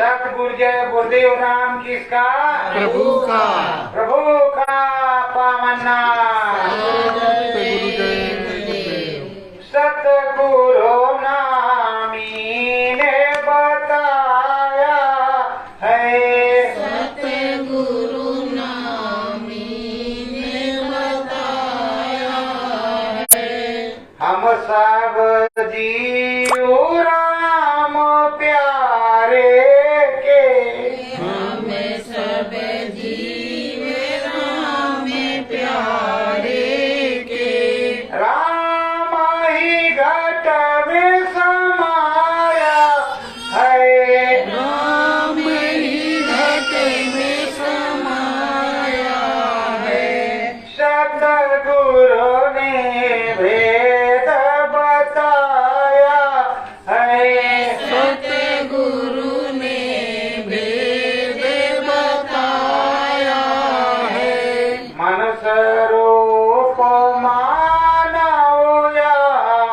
सतगुरु जय गुरुदेव नाम किसका? प्रभु का। प्रभु का पावन नाम। सतगुरु नामी ने बताया है। सतगुरु नामी ने बताया है। हम सब जीव राम प्यारे के, हमें सब जीव राम प्यारे के। राम ही घट में समाया है। राम ही घट में समाया है। सतगुरु ने भेद बताया है। सतगुरु ने भेद बताया है। मनुष्य रूप मानव या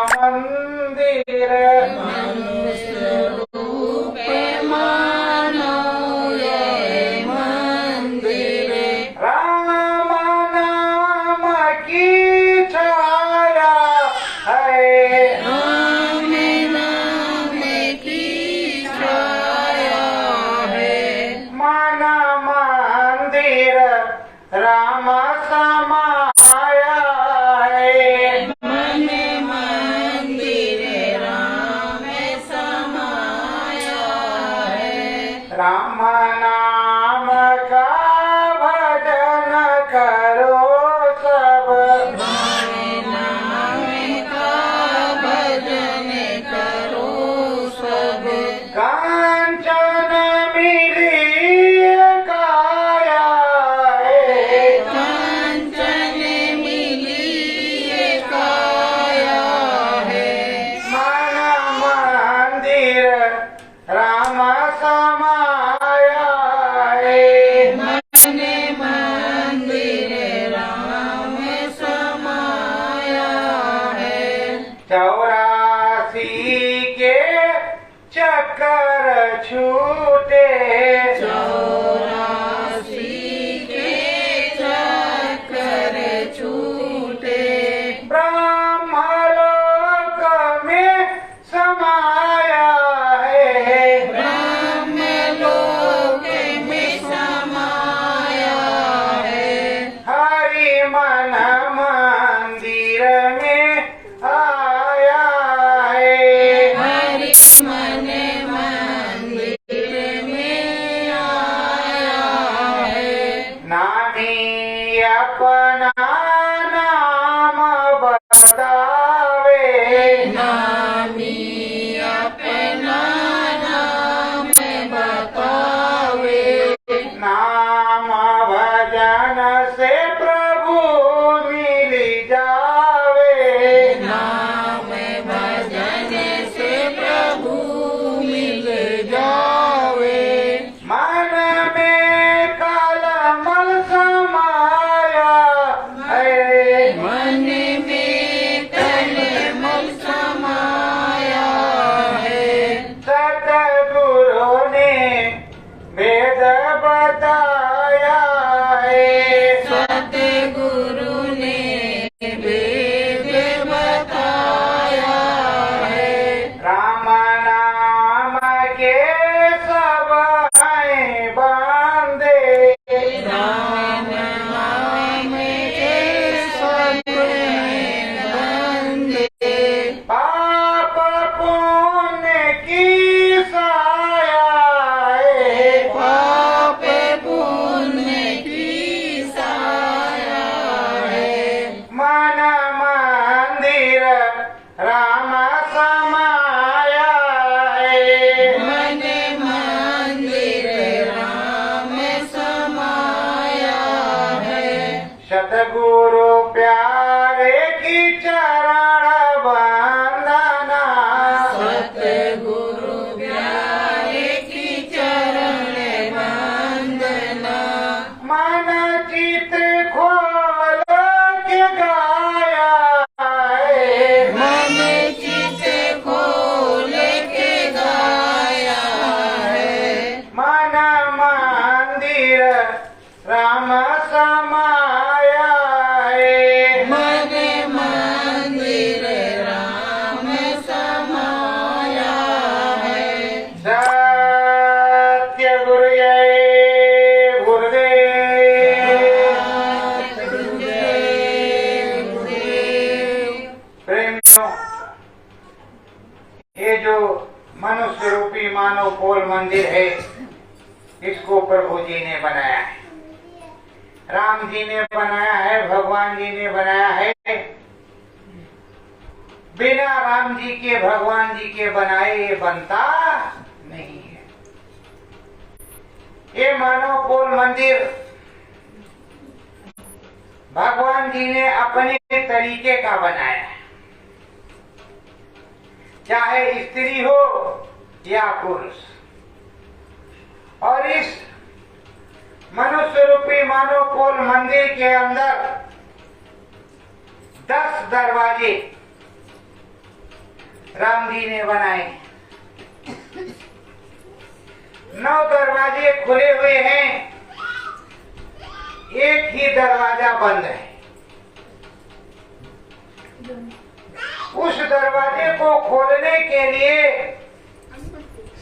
मंदिर, मनुष्य रूप मानव ये मंदिर। राम नाम की छाया है। राम नाम की छाया है। मन मंदिर राम समाया है। मन मंदिर राम समाया है। राम नाम का भजन करो सब, नाम का भजन करो सब। कांचन मिली काया है। कांचन मिली काया है। मन मंदिर राम समाया है। मन मंदिर राम समाया है। 84 के चक्कर छूटे, 84 के चक्कर छूटे। ब्रह्मलोक में समाया है। ब्रह्मलोक में समाया है। हरि मन मंदिर में आया है। हरि मन मंदिर में आया है। नामी अपना नाम बतावे, नामी अपना नाम बतावे। नाम भजन से प्रभु मिल जावे। नाम भजन से प्रभु मिल जावे। मन में कलमल समाया है। मन में कलमल समाया है। सतगुरु ने वेद बताया है। सतगुरु ने वेद बताया है। राम नाम के सब हैं बंदे, राम नाम के सब बंदे। पाप पुण्य की साया है। पाप पुण्य की साया है। मन मंदिर राम समाया है। मन मंदिर राम समाया है। सतगुरु प्यारे की चरण वंदना, सतगुरु प्यारे की चरण वंदना। मन चित खोल के गाया है। मन चित खोल के गाया है। राम समाया है। मन मंदिर राम समाया है। सत्य गुरु जय गुरुदेव। प्रेमियों, ये जो मनुष्य रूपी मानव पोल मंदिर है, इसको प्रभु जी ने बनाया है, राम जी ने बनाया है, भगवान जी ने बनाया है। बिना राम जी के, भगवान जी के बनाए ये बनता नहीं है। ये मानव पोल मंदिर भगवान जी ने अपने तरीके का बनाया है, चाहे स्त्री हो या पुरुष। और इस मनुष्य रूपी मानव पोल मंदिर के अंदर 10 दरवाजे राम जी ने बनाए। 9 दरवाजे खुले हुए हैं, एक ही दरवाजा बंद है। उस दरवाजे को खोलने के लिए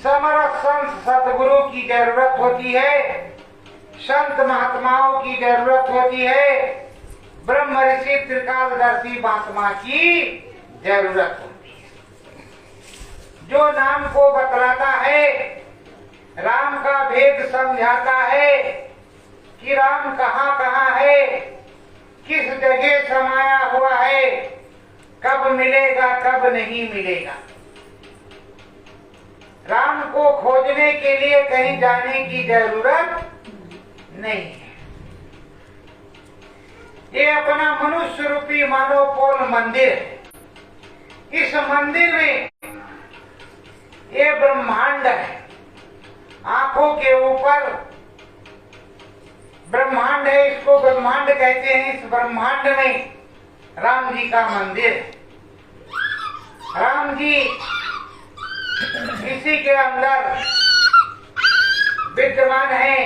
समर्थ संत सतगुरु की जरूरत होती है, संत महात्माओं की जरूरत होती है, ब्रह्म ऋषि त्रिकालदर्शी महात्मा की जरूरत होती है, जो नाम को बतलाता है, राम का भेद समझाता है कि राम कहाँ कहाँ है, किस जगह समाया हुआ है, कब मिलेगा कब नहीं मिलेगा। राम को खोजने के लिए कहीं जाने की जरूरत नहीं है। ये अपना मनुष्य रूपी मानव पोल मंदिर है। इस मंदिर में ये ब्रह्मांड है, आंखों के ऊपर ब्रह्मांड है, इसको ब्रह्मांड कहते हैं। इस ब्रह्मांड में राम जी का मंदिर है। राम जी इसी के अंदर विद्यमान है,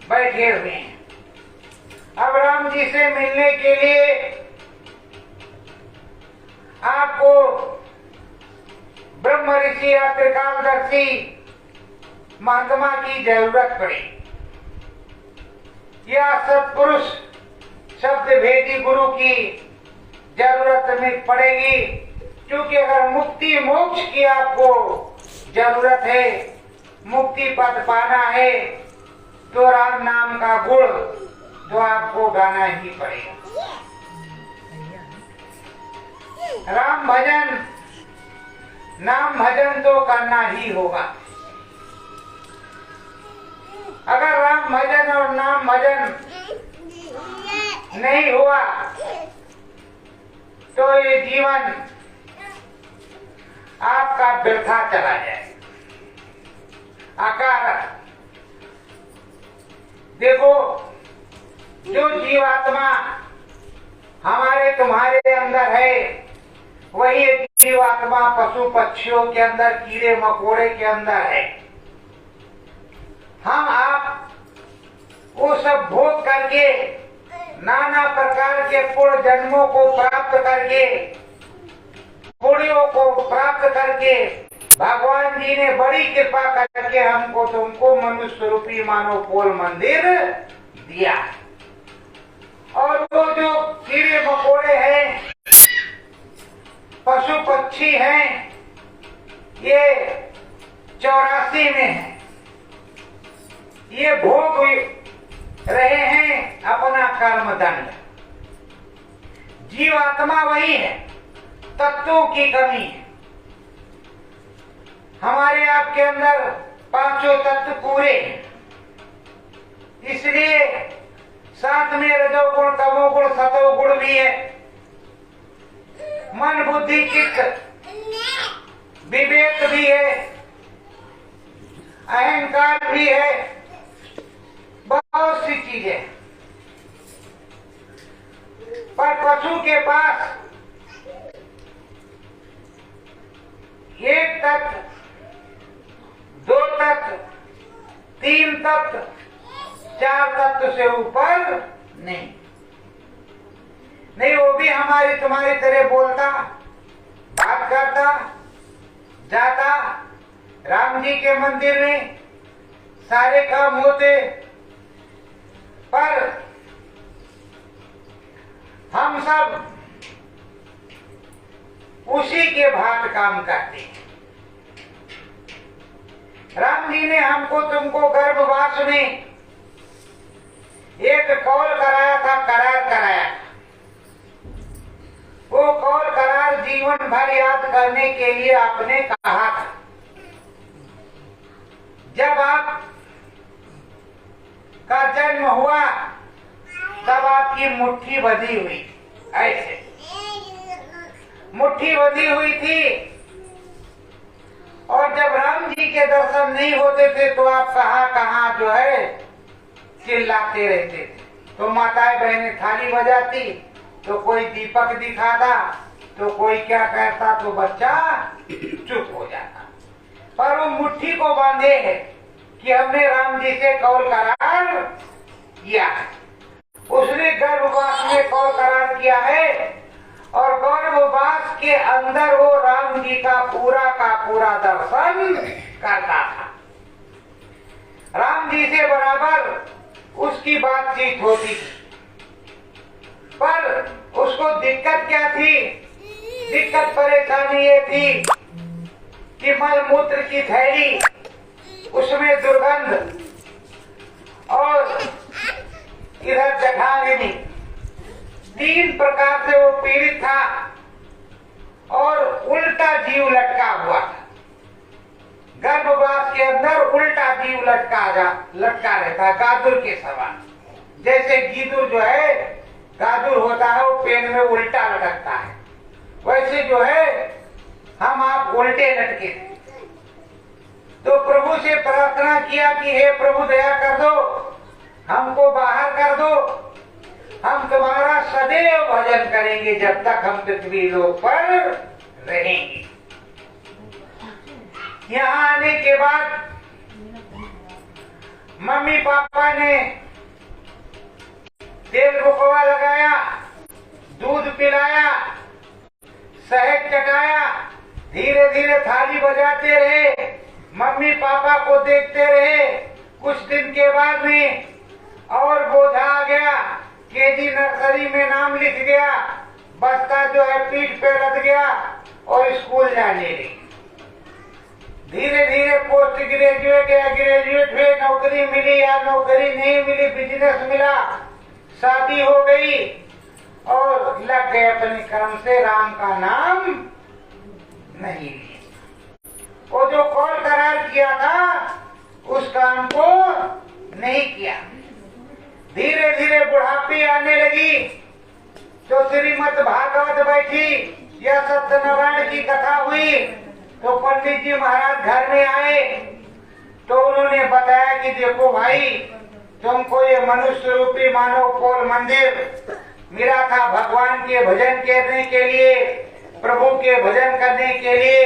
बैठे हुए हैं। अब राम जी से मिलने के लिए आपको ब्रह्म ऋषि या त्रिकालदर्शी महात्मा की जरूरत पड़े, या सत्पुरुष शब्द भेदी गुरु की जरूरत में पड़ेगी। क्योंकि अगर मुक्ति मोक्ष की आपको जरूरत है, मुक्ति पद पाना है, तो राम नाम का गुण जो आपको गाना ही पड़ेगा। राम भजन, नाम भजन तो करना ही होगा। अगर राम भजन और नाम भजन नहीं हुआ तो ये जीवन आपका व्यर्था चला जाए, अकार। देखो, जो जीवात्मा हमारे तुम्हारे अंदर है, वही जीवात्मा पशु पक्षियों के अंदर, कीड़े मकोड़े के अंदर है। हम आप वो सब भोग करके, नाना प्रकार के पूर्ण जन्मों को प्राप्त करके, पुण्यों को प्राप्त करके, भगवान जी ने बड़ी कृपा करके हमको तुमको मनुष्य रूपी मानव पोल मंदिर दिया। और वो जो कीड़े मकोड़े हैं, पशु पक्षी हैं, ये 84 में है, ये भोग रहे हैं अपना कर्म दंड। जीवात्मा वही है, तत्वों की कमी है। हमारे आपके अंदर 5 तत्व पूरे हैं, इसलिए साथ में रजोगुण, तमोगुण, सतोगुण भी है। मन बुद्धि चित्त विवेक भी है, अहंकार भी है, बहुत सी चीजें। पर पशु के पास एक तत्व, 2 तत्व, 3 तत्व, चार तत्व से ऊपर नहीं। नहीं, वो भी हमारी तुम्हारी तरह बोलता, बात करता, जाता, राम जी के मंदिर में सारे काम होते, पर हम सब उसी के भांति काम करते हैं। राम जी ने हमको तुमको गर्भवास में एक कौल कराया था, करार कराया था। वो कौल करार जीवन भर याद करने के लिए आपने कहा था। जब आप का जन्म हुआ तब आपकी मुट्ठी बंधी हुई, ऐसे मुट्ठी बंधी हुई थी। और जब राम जी के दर्शन नहीं होते थे तो आप कहाँ जो है चिल्लाते रहते थे। तो माताएं बहनें थाली बजाती, तो कोई दीपक दिखाता, तो कोई क्या कहता, तो बच्चा चुप हो जाता। पर वो मुट्ठी को बांधे है कि हमने राम जी से कौल करार किया है। उसने गर्भवास में कौल करार किया है और गर्भवास के अंदर वो राम जी का पूरा दर्शन करता था। राम जी से बराबर उसकी बातचीत होती थी। पर उसको दिक्कत क्या थी? दिक्कत परेशानी ये थी कि मलमूत्र की थैली, उसमें दुर्गंध, और इधर जठाग्नि, तीन प्रकार से वो पीड़ित था और उल्टा जीव लटका हुआ था। गर्भवास के अंदर उल्टा जीव लटका रहता है, गादुर के समान। जैसे गीदुर जो है, गादुर होता है, वो पेन में उल्टा लटकता है, वैसे जो है हम आप उल्टे लटके। तो प्रभु से प्रार्थना किया कि हे प्रभु दया कर दो, हमको बाहर कर दो, हम तुम्हारा सदैव भजन करेंगे जब तक हम पृथ्वी लोक पर रहेंगे। यहाँ आने के बाद मम्मी पापा ने तेल रुकवा लगाया, दूध पिलाया, शहद चटाया, धीरे धीरे थाली बजाते रहे, मम्मी पापा को देखते रहे। कुछ दिन के बाद में और बोझा आ गया, केजी नर्सरी में नाम लिख गया, बस्ता जो है पीठ पे लद गया और स्कूल जाने लगी। धीरे धीरे पोस्ट ग्रेजुएट या ग्रेजुएट हुए, नौकरी मिली या नौकरी नहीं मिली, बिजनेस मिला, शादी हो गई और लग गए अपने कर्म से, राम का नाम नहीं लिया। वो जो कौल करार किया था उस काम को नहीं किया। धीरे धीरे बुढ़ापी आने लगी तो श्रीमद् भागवत बैठी या सत्यनारायण की कथा हुई तो पंडित जी महाराज घर में आए तो उन्होंने बताया कि देखो भाई, तुमको ये मनुष्य रूपी मानव पोल मंदिर मिला था भगवान के भजन करने के लिए, प्रभु के भजन करने के लिए,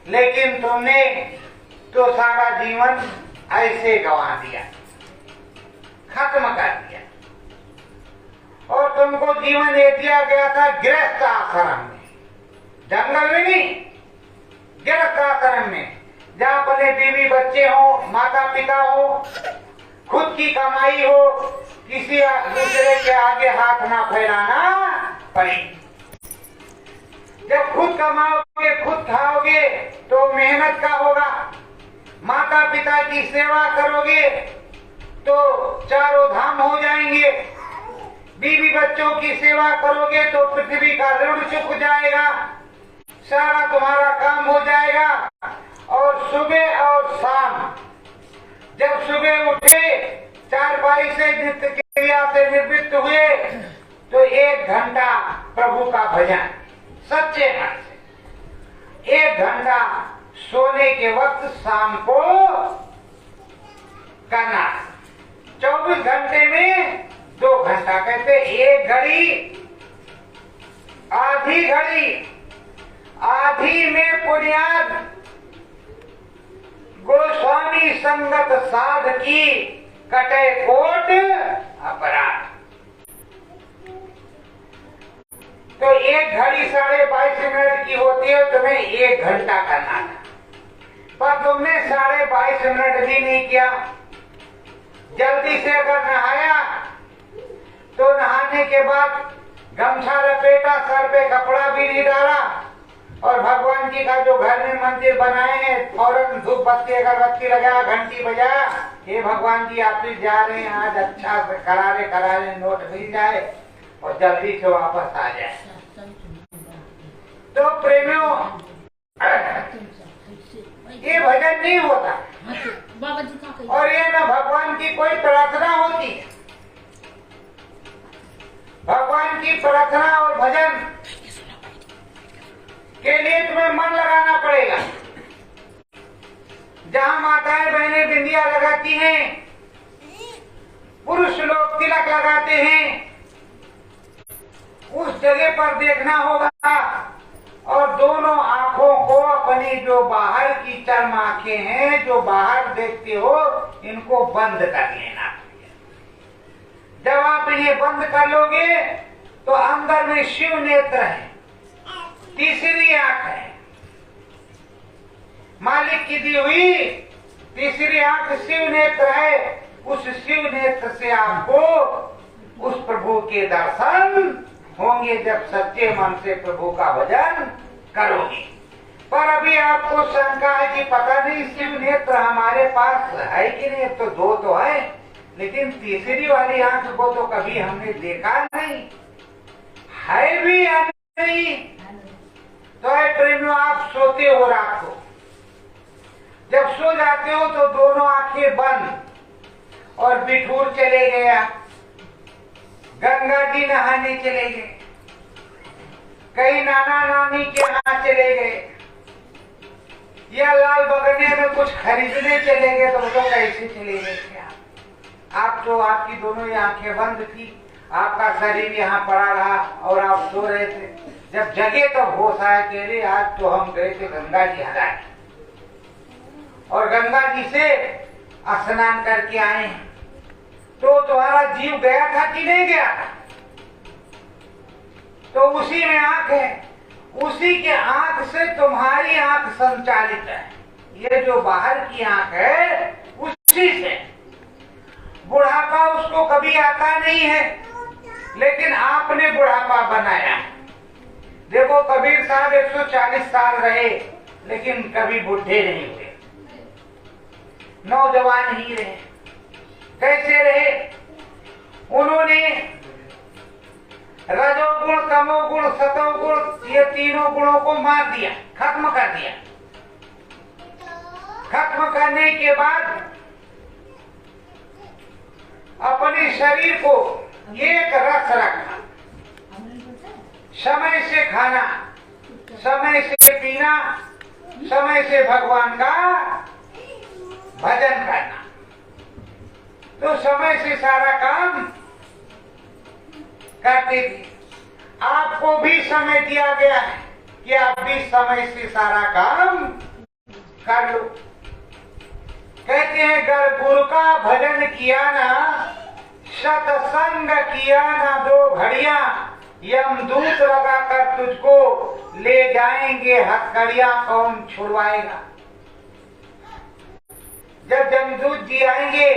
लेकिन तुमने तो सारा जीवन ऐसे गंवा दिया, खत्म कर दिया। और तुमको जीवन ये दिया गया था गृहस्थ आश्रम में, जंगल में नहीं, गृहस्थ आश्रम में, जहाँ अपने बीवी बच्चे हो, माता पिता हो, खुद की कमाई हो, किसी दूसरे के आगे हाथ ना फैलाना पड़े। जब खुद कमाओगे, खुद खाओगे तो मेहनत का होगा, माता पिता की सेवा करोगे तो चारों धाम हो जाएंगे, बीवी बच्चों की सेवा करोगे तो पृथ्वी का ऋण चुक जाएगा, सारा तुम्हारा काम हो जाएगा। और सुबह और शाम जब सुबह उठे, चारपाई से नित्य क्रिया से निवृत्त हुए तो 1 घंटा प्रभु का भजन सच्चे मन से, 1 घंटा सोने के वक्त शाम को करना। 24 घंटे में 2 घंटा, कहते 1 घड़ी आधी घड़ी, आधी में पुण्याद गोस्वामी संगत साध की, कटे कोट अपराध। तो 1 घड़ी 22.5 मिनट की होती है, तुम्हें 1 घंटा करना था, पर तुमने 22.5 मिनट भी नहीं किया। जल्दी से अगर नहाया तो नहाने के बाद गमछा लपेटा, सर पे कपड़ा भी नहीं डाला, और भगवान जी का जो घर में मंदिर बनाए हैं फौरन धूप बत्ती अगरबत्ती लगाया, घंटी बजाया, हे भगवान जी आप भी जा रहे हैं, आज अच्छा से करारे नोट मिल जाए और जल्दी से वापस आ जाए। तो प्रेमियों, ये भजन नहीं होता और ये ना भगवान की कोई प्रार्थना होती है। भगवान की प्रार्थना और भजन के लिए तुम्हें मन लगाना पड़ेगा। जहाँ माताएं बहनें बिंदिया लगाती हैं, पुरुष लोग तिलक लगाते हैं, उस जगह पर देखना होगा और दोनों आंखों को अपनी जो बाहर की चर्म आंखें हैं, जो बाहर देखते हो, इनको बंद कर लेना। जब आप इन्हें बंद कर लोगे तो अंदर में शिव नेत्र है, तीसरी आंख है, मालिक की दी हुई तीसरी आंख शिव नेत्र है। उस शिव नेत्र से आपको उस प्रभु के दर्शन होंगे जब सच्चे मन से प्रभु का भजन करोगे। पर अभी आपको शंका है कि पता नहीं शिव नेत्र हमारे पास है कि नहीं। तो 2 तो है, लेकिन तीसरी वाली आंख को तो कभी हमने देखा नहीं, है भी या नहीं। तो प्रेमियों, आप सोते हो रात को, जब सो जाते हो तो दोनों आंखें बंद और बिठूर चले गया, गंगा जी नहाने चले गए, कहीं नाना नानी के यहाँ चले गए, या लाल बगने में कुछ खरीदने चले गए, तो वो तो कैसे चले गए क्या? आप तो, आपकी दोनों ही आंखें बंद थी, आपका शरीर यहाँ पड़ा रहा और आप सो रहे थे। जब जगे तो होश आया कि अरे आज तो हम गए थे गंगा जी हराए और गंगा जी से स्नान करके आए हैं। तो तुम्हारा जीव गया था कि नहीं गया था? तो उसी में आंख है, उसी के आंख से तुम्हारी आंख संचालित है। ये जो बाहर की आंख है उसी से। बुढ़ापा उसको कभी आता नहीं है, लेकिन आपने बुढ़ापा बनाया। देखो कबीर साहब 140 साल रहे, लेकिन कभी बुढ़े नहीं हुए, नौजवान ही रहे। कैसे रहे? उन्होंने रजोगुण, तमोगुण, सतोगुण, ये तीनों गुणों को मार दिया, खत्म कर दिया। खत्म करने के बाद अपने शरीर को एक रस रखना, समय से खाना, समय से पीना, समय से भगवान का भजन करना। तो समय से सारा काम करते थे। आपको भी समय दिया गया है कि आप भी समय से सारा काम कर लो। कहते हैं अगर गुरु का भजन किया ना, सत्संग किया ना 2 घड़ियां, यमदूत लगाकर तुझको ले जाएंगे हथकड़ियां, कौन छुड़वाएगा? जब यमदूत जी आएंगे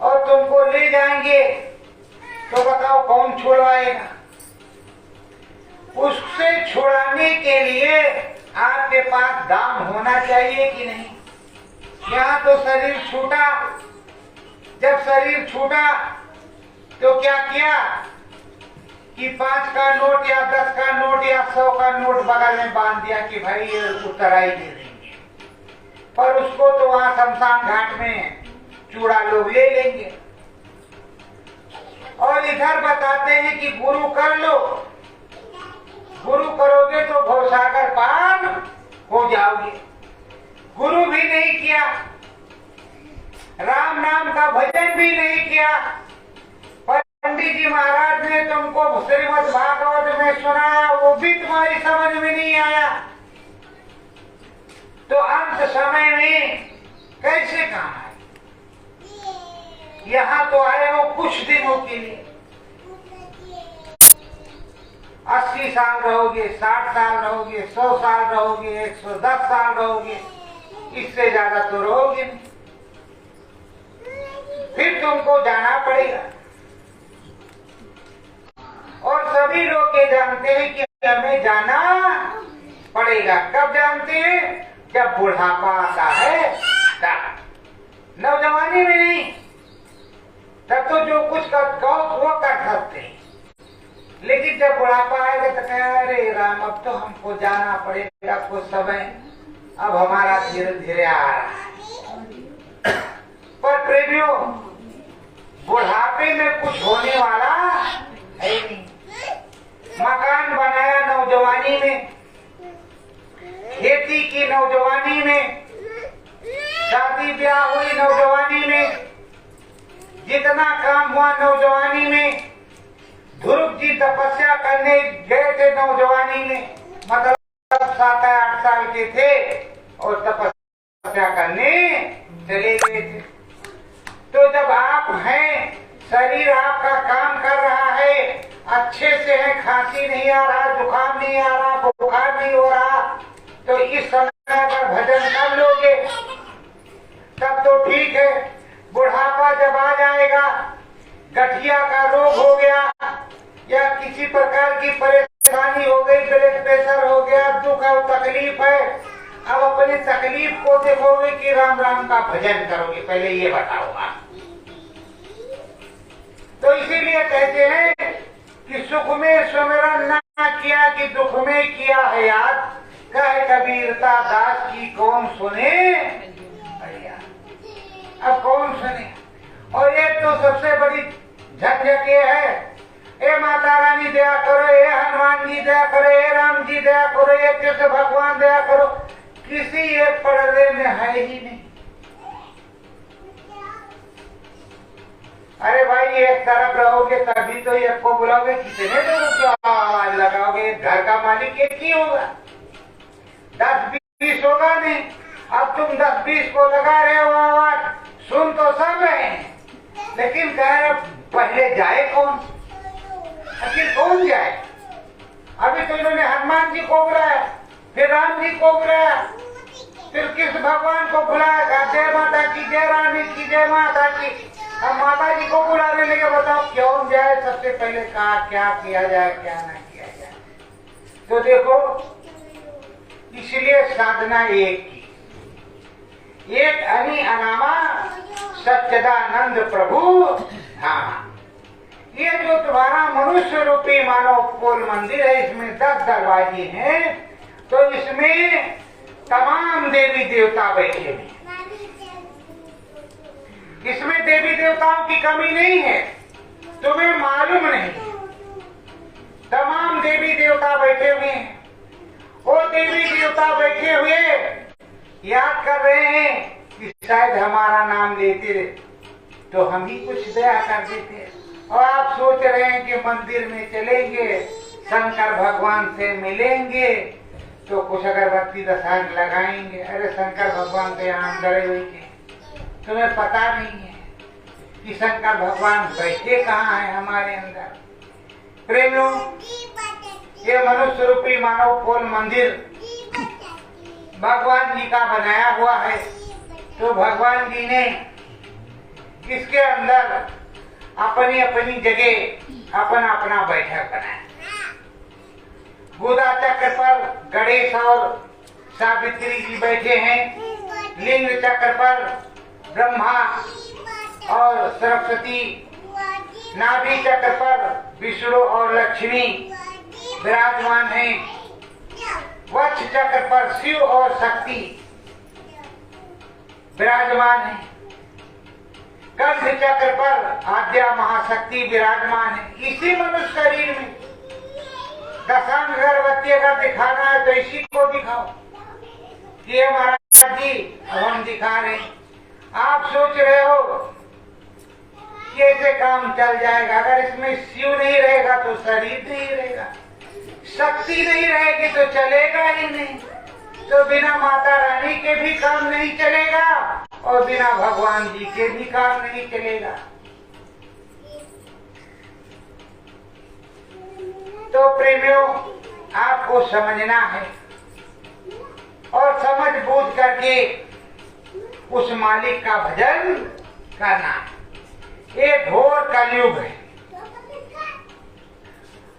और तुमको ले जाएंगे तो बताओ कौन छुड़वाएगा? उससे छुड़ाने के लिए आपके पास दाम होना चाहिए कि नहीं? यहाँ तो शरीर छूटा, जब शरीर छूटा तो क्या किया कि 5 का नोट या 10 का नोट या 100 का नोट बगल में बांध दिया कि भाई ये उतराई दे देंगे। पर उसको तो वहां शमशान घाट में चूड़ा लोग ले लेंगे। और इधर बताते हैं कि गुरु कर लो, गुरु करोगे तो भवसागर पार हो जाओगे। गुरु भी नहीं किया, राम नाम का भजन भी नहीं किया। पंडित जी महाराज ने तुमको श्रीमद् भागवत में सुनाया, वो भी तुम्हारी समझ में नहीं आया, तो अंत समय में कैसे काम आए? यहाँ तो आए हो कुछ दिनों के लिए, 80 साल रहोगे, 60 साल रहोगे, 100 साल रहोगे, 110 साल रहोगे, इससे ज्यादा तो रहोगे नहीं। फिर तुमको जाना पड़ेगा। और सभी लोग ये जानते हैं कि हमें जाना पड़ेगा। कब जानते हैं? जब बुढ़ापा आता है तब, नौजवानी में नहीं। तब तो जो कुछ कहो वो कर सकते हैं, लेकिन जब बुढ़ापा आएगा तो कहे अरे राम अब तो हमको जाना पड़ेगा, कुछ समय अब हमारा धीरे धीरे आ रहा है। पर प्रेमियों, बुढ़ापे में कुछ होने वाला है नहीं। मकान बनाया नौजवानी में, खेती की नौजवानी में, शादी ब्याह हुई नौजवानी में, जितना काम हुआ नौजवानी में। ध्रुव जी तपस्या करने गए थे नौजवानी में, मतलब 7-8 साल के थे और तपस्या करने चले गए थे। तो जब आप हैं, शरीर आपका काम कर रहा है, अच्छे से है, खांसी नहीं आ रहा, जुकाम नहीं आ रहा, बुखार नहीं हो रहा, तो इस समय पर भजन कर लोगे तब तो ठीक है। बुढ़ापा जब आ जाएगा, गठिया का रोग हो गया या किसी प्रकार की परेशानी हो गई, ब्लड प्रेशर हो गया, दुख और तकलीफ है, अब अपनी तकलीफ को देखोगे कि राम राम का भजन करोगे? पहले ये बताओ आप। तो इसीलिए कहते हैं कि सुख में सुमिरन ना किया कि दुख में किया है याद, कहे कबीरता दास की कौन सुने भैया। अब कौन सुने? और ये तो सबसे बड़ी झंझट ये है, ए माता रानी दया करो, ए हनुमान जी दया करो, ए राम जी दया करो, ए कृष्ण भगवान दया करो, किसी एक पर्दे में है ही नहीं। अरे भाई एक तरफ रहोगे तभी तो एक को बुलाओगे, कितने लोगों की आवाज लगाओगे? घर का मालिक एक ही होगा, 10-20 होगा नहीं। अब तुम 10-20 को लगा रहे हो आवाज, सुन तो सब है, लेकिन कह रहे पहले जाए कौन? आखिर कौन जाए? अभी तो इन्होंने हनुमान जी को बुलाया, फिर राम जी को बुलाया, फिर कृष्ण भगवान को बुलाया, जय माता की, जय रानी की, जय माता की। अब माता जी को बुलाने लगे, बताओ क्यों जाए? सबसे पहले कहा क्या किया जाए, क्या ना किया जाए। तो देखो, इसलिए साधना एक की, एक अनी अनामा सच्चिदानंद प्रभु धामा। ये जो तुम्हारा मनुष्य रूपी मानव कोल मंदिर है, इसमें 10 दरवाजे हैं, तो इसमें तमाम देवी देवता बैठे हैं। इसमें देवी देवताओं की कमी नहीं है, तुम्हें मालूम नहीं। तमाम देवी देवता बैठे हुए हैं। वो देवी देवता बैठे हुए याद कर रहे हैं कि शायद हमारा नाम लेते तो हम ही कुछ दया कर देते। और आप सोच रहे हैं कि मंदिर में चलेंगे, शंकर भगवान से मिलेंगे, तो कुछ अगरबत्ती दसार लगाएंगे। अरे शंकर भगवान तो यहाँ अंदर हुए थे, तुम्हें पता नहीं है कि शंकर भगवान बैठे कहाँ है हमारे अंदर। प्रेमियों, ये मनुष्य रूपी मानव कोल मंदिर भगवान जी का बनाया हुआ है। तो भगवान जी ने इसके अंदर अपनी अपनी जगह अपना अपना बैठक बनाया। गुदा चक्र पर गणेश और सावित्री जी बैठे हैं। लिंग चक्र पर ब्रह्मा और सरस्वती, नाभि चक्र पर विष्णु और लक्ष्मी विराजमान हैं। वक्ष चक्र पर शिव और शक्ति विराजमान है। कंठ चक्र पर आद्या महाशक्ति विराजमान है। इसी मनुष्य शरीर में दशांग अगरबत्ती अगर दिखाना है तो इसी को दिखाओ। ये महाराज जी अब हम दिखा रहे हैं। आप सोच रहे हो कि ऐसे काम चल जाएगा? अगर इसमें शिव नहीं रहेगा तो शरीर नहीं रहेगा, शक्ति नहीं रहेगी तो चलेगा ही नहीं। तो बिना माता रानी के भी काम नहीं चलेगा और बिना भगवान जी के भी काम नहीं चलेगा। तो प्रेमियों, आपको समझना है और समझ बूझ करके उस मालिक का भजन करना है। ये घोर कलयुग है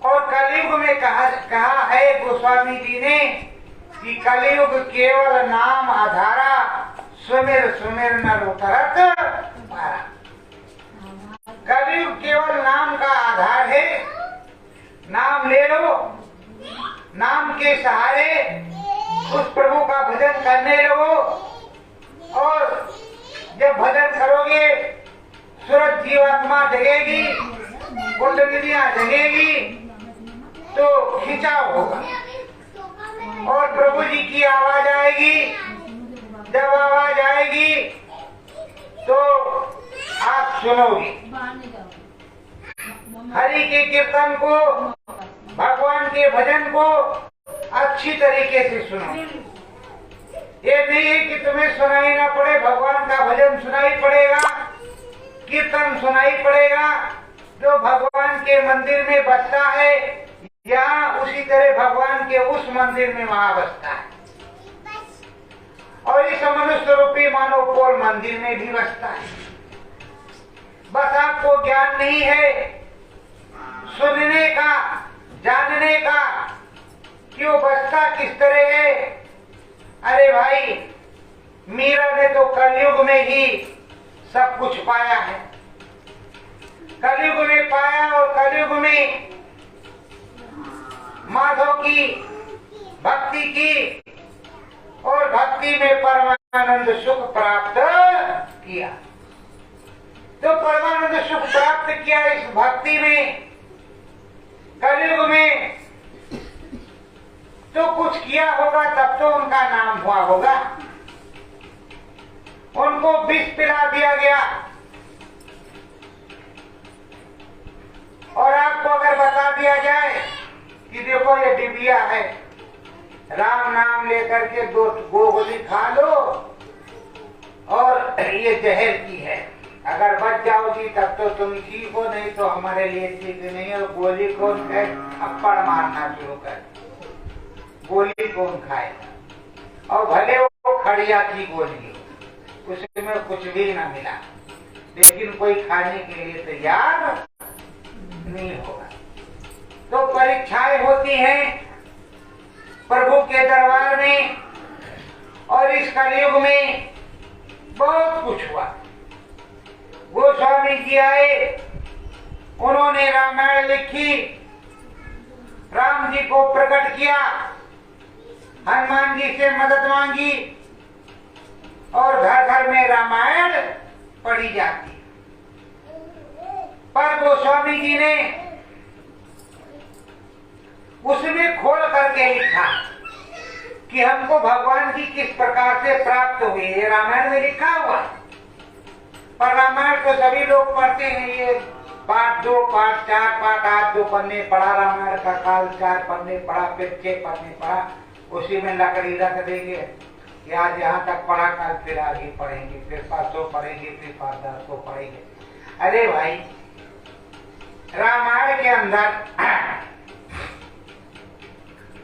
और कलयुग में कहा है गोस्वामी जी ने कि कलयुग केवल नाम आधारा, सुमिर सुमिर नर उतरत पारा। कलयुग केवल नाम का आधार है। नाम ले लो, नाम के सहारे उस प्रभु का भजन करने लगो और जब भजन करोगे सूरज जीवात्मा जगेगी, कुंडलियां जगेगी, तो खिंचाव होगा और प्रभु जी की आवाज आएगी। जब आवाज आएगी तो आप सुनोगे हरि के कीर्तन को, भगवान के भजन को अच्छी तरीके से सुनो। ये नहीं है कि तुम्हें सुनाई ना पड़े, भगवान का भजन सुनाई पड़ेगा, कीर्तन सुनाई पड़ेगा। जो भगवान के मंदिर में बसता है यहाँ उसी तरह भगवान के उस मंदिर में वहाँ बसता है और इस मनुष्य रूपी मानव पोल मंदिर में भी बसता है। बस आपको ज्ञान नहीं है सुनने का, जानने का कि वो बसता किस तरह है। अरे भाई, मीरा ने तो कलयुग में ही सब कुछ पाया है, कलयुग में पाया और कलयुग में माधव की भक्ति की और भक्ति में परमानंद सुख प्राप्त किया। तो परमानंद सुख प्राप्त किया इस भक्ति में, कलयुग में तो कुछ किया होगा तब तो उनका नाम हुआ होगा। उनको विष पिला दिया गया और आपको अगर बता दिया जाए कि देखो ये डिबिया है, राम नाम लेकर के 2 गोली खा लो और ये जहर की है, अगर बच जाओगी तब तो तुम ठीक हो, नहीं तो हमारे लिए ठीक नहीं है। गोली कौन खाए? थप्पड़ मारना शुरू कर, गोली कौन खाएगा? और भले वो खड़िया की गोली, उसमें कुछ भी ना मिला, लेकिन कोई खाने के लिए तैयार नहीं होगा। तो परीक्षाएं होती हैं प्रभु के दरबार में और इस कलयुग में बहुत कुछ हुआ। गोस्वामी जी आए, उन्होंने रामायण लिखी, राम जी को प्रकट किया, हनुमान जी से मदद मांगी और घर घर में रामायण पढ़ी जाती। पर गोस्वामी जी ने उसमें खोल करके लिखा कि हमको भगवान की किस प्रकार से प्राप्त हुई, ये रामायण में लिखा हुआ। पर रामायण तो सभी लोग पढ़ते हैं, ये पाठ 2 पाठ 4 पाठ, आज 2 पन्ने पढ़ा रामायण का, काल 4 पन्ने पढ़ा, फिर 6 पन्ने पढ़ा, उसी में लकड़ी रख देंगे कि आज यहाँ तक पढ़ा, कल फिर आगे पढ़ेंगे, फिर परसों पढ़ेंगे, फिर परसों पढ़ेंगे। अरे भाई, रामायण के अंदर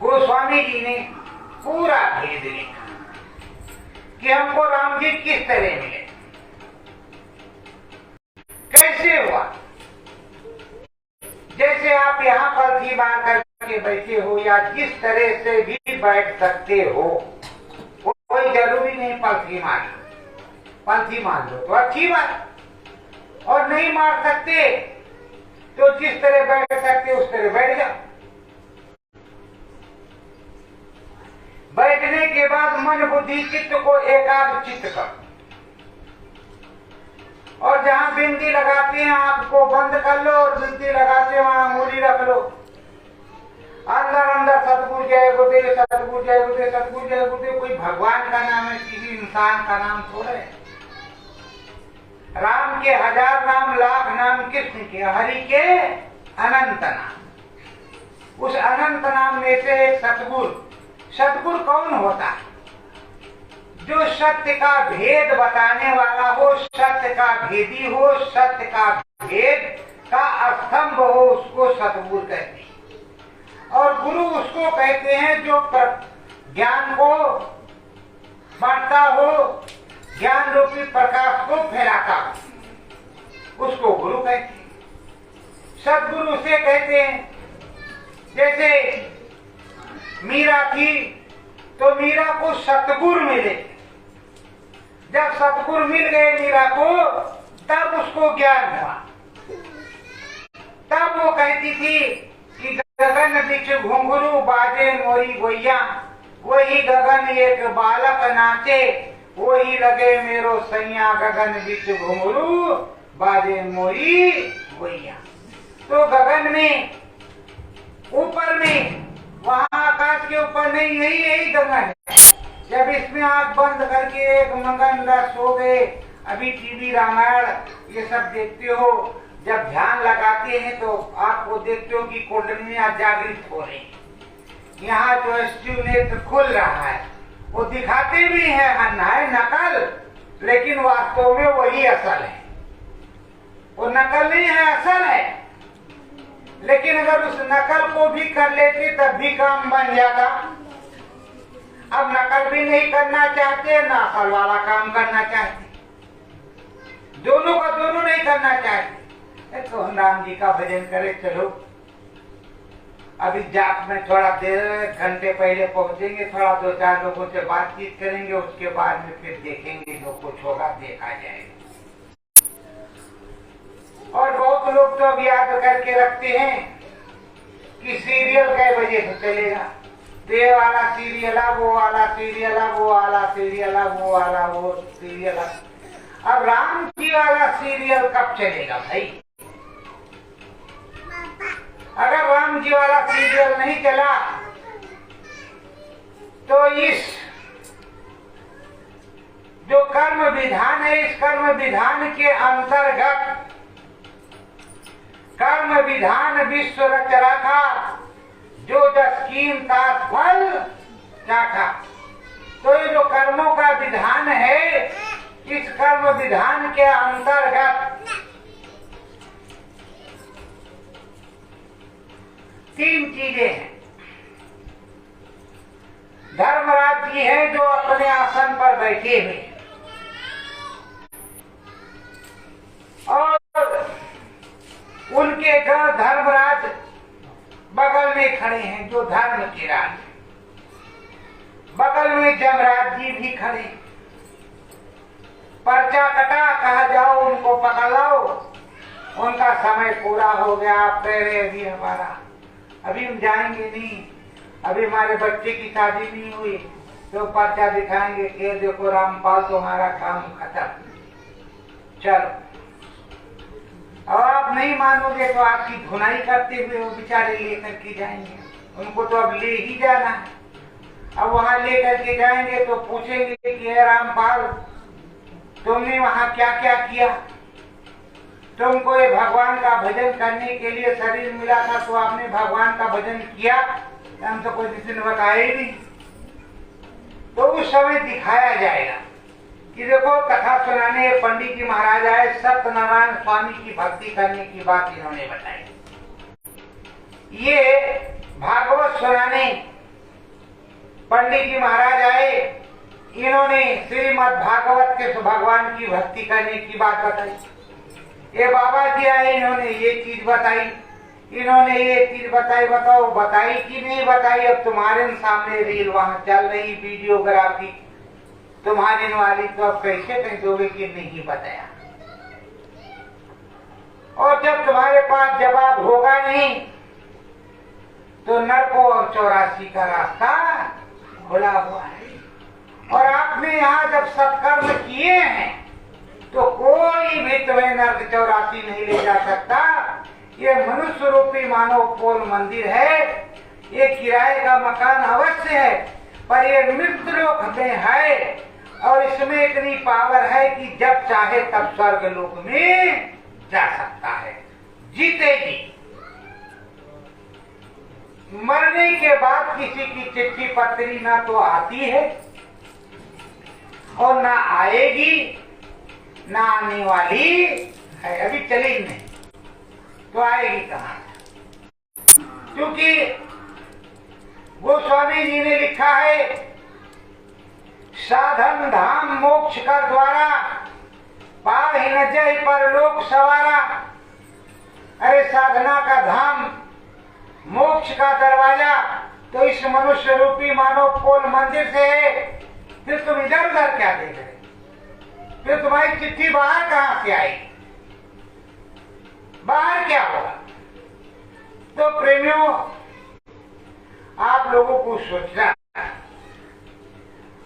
गोस्वामी जी ने पूरा भेद लिखा कि हमको राम जी किस तरह मिले, कैसे हुआ। जैसे आप यहाँ पलथी बांध करके बैठे हो या जिस तरह से भी बैठ सकते हो, कोई जरूरी नहीं पलथी मार लो, पलथी मार लो तो अच्छी बात, और नहीं मार सकते तो जिस तरह बैठ सकते उस तरह बैठ जाओ। बैठने के बाद मन बुद्धि चित्त को एकाग्र चित्त कर, और जहां बिंदी लगाते हैं आंख को बंद कर लो और बिंदी लगाते वहां अंगुली रख लो। अंदर अंदर सतगुरु जय गुरुदेव, सतगुरु जय गुरुदेव, सतगुरु जय गुरुदेव। कोई भगवान का नाम है, किसी इंसान का नाम थोड़ा है। राम के 1000 नाम, लाख नाम, कृष्ण के, हरि के अनंत नाम। उस अनंत नाम में से एक सतगुरु। सतगुरु कौन होता है? जो सत्य का भेद बताने वाला हो, सत्य का भेदी हो, सत्य का भेद का स्तंभ हो, उसको सतगुरु कहते हैं। और गुरु उसको कहते हैं जो ज्ञान को बांटता हो, ज्ञान रूपी प्रकाश को फैलाता हो, उसको गुरु कहते हैं। सदगुरु उसे कहते हैं। जैसे मीरा थी तो मीरा को सतगुरु मिले। जब सतगुरु मिल गए मीरा को, तब उसको ज्ञान हुआ। तब वो कहती थी कि गगन बिच घुंघरू बाजे मोरी गोइया, वही गगन एक बालक नाचे, वही लगे मेरो सैया, गगन बिच घुंघरू बाजे मोरी गोइया। तो गगन में, ऊपर में, वहाँ आकाश के ऊपर नहीं, यही गगन है। जब इसमें आंख बंद करके एक मगन रस हो गए, अभी टीवी रामायण ये सब देखते हो, जब ध्यान लगाते हैं तो आपको देखते हो कि कुंडलियां जागृत हो रही, यहाँ जो नेत्र खुल रहा है। वो दिखाते भी है नकल, लेकिन वास्तव में वही असल है। वो नकल नहीं है, असल है। लेकिन अगर उस नकल को भी कर लेते तब भी काम बन जाता। अब नकल भी नहीं करना चाहते, ना असल वाला काम करना चाहते, दोनों का दोनों नहीं करना चाहते। तो हम राम जी का भजन करें, चलो अभी जाप में थोड़ा देर, घंटे पहले पहुंचेंगे, थोड़ा 2-4 लोगों से बातचीत करेंगे, उसके बाद में फिर देखेंगे जो कुछ होगा देखा जाएगा। और बहुत लोग तो अब याद करके रखते हैं कि सीरियल कै बजे से चलेगा, ये वाला सीरियल, वो वाला सीरियल, वो वाला सीरियल, वो वाला वो सीरियल। अब राम जी वाला सीरियल कब चलेगा भाई? अगर राम जी वाला सीरियल नहीं चला तो इस जो कर्म विधान है, इस कर्म विधान के अंतर्गत कर्म विधान विश्व रच रखा, जो जस कीन तात फल चाखा। तो ये जो कर्मों का विधान है, इस कर्म विधान के अंतर्गत 3 चीजें हैं। धर्मराज जी हैं जो अपने आसन पर बैठे हुए हैं, और उनके घर धर्मराज बगल में खड़े हैं जो धर्म के राज। बगल में जमराज जी भी खड़े। पर्चा कटा, कहा जाओ उनको पकड़ लो, उनका समय पूरा हो गया, आप कह रहे अभी हमारा, अभी हम जाएंगे नहीं, अभी हमारे बच्चे की शादी नहीं हुई, तो पर्चा दिखाएंगे कि देखो रामपाल तुम्हारा काम खत्म, चलो। और आप नहीं मानोगे तो आपकी धुनाई करते हुए वो बेचारे लेकर के जाएंगे। उनको तो अब ले ही जाना है। अब वहां लेकर के जाएंगे तो पूछेंगे कि हे रामपाल, तुमने वहां क्या क्या किया? तुमको ये भगवान का भजन करने के लिए शरीर मिला था, तो आपने भगवान का भजन किया? हम तो कोई किसी ने बताया ही नहीं। तो उस समय दिखाया जाएगा कि देखो कथा सुनाने पंडित जी महाराज आए, सत्यनारायण स्वामी की भक्ति करने की बात इन्होंने बताई। ये भागवत सुनाने पंडित जी महाराज आए, इन्होंने श्रीमद् भागवत के भगवान की भक्ति करने की बात बताई। ये बाबा जी आए, इन्होंने ये चीज बताई, इन्होंने ये चीज बताई। बताओ बताई कि नहीं बताई? अब तुम्हारे सामने रील वहां चल रही, वीडियोग्राफी तुम्हारे वाली, तो अब कैसे कह दोगे कि नहीं बताया? और जब तुम्हारे पास जवाब होगा नहीं तो नरकों और 84 का रास्ता खुला हुआ है। और आपने यहाँ जब सत्कर्म किए हैं तो कोई भी तुम्हें नरक 84 नहीं ले जा सकता। ये मनुष्य रूपी मानव पोल मंदिर है, ये किराए का मकान अवश्य है, पर ये मृत्युलोक में है, और इसमें इतनी पावर है कि जब चाहे तब स्वर्ग लोक में जा सकता है, जीतेगी। मरने के बाद किसी की चिट्ठी पत्री ना तो आती है और ना आएगी, ना आने वाली है। अभी चली नहीं तो आएगी कहाँ? क्योंकि गोस्वामी जी ने लिखा है, साधन धाम मोक्ष कर द्वारा, पाहि न जय परलोक सवारा। अरे साधना का धाम, मोक्ष का दरवाजा तो इस मनुष्य रूपी मानव पोल मंदिर से है, फिर तुम इधर उधर क्या देख रहे? फिर तुम्हारी चिट्ठी बाहर कहां से आई? बाहर क्या होगा? तो प्रेमियों, आप लोगों को सोचना,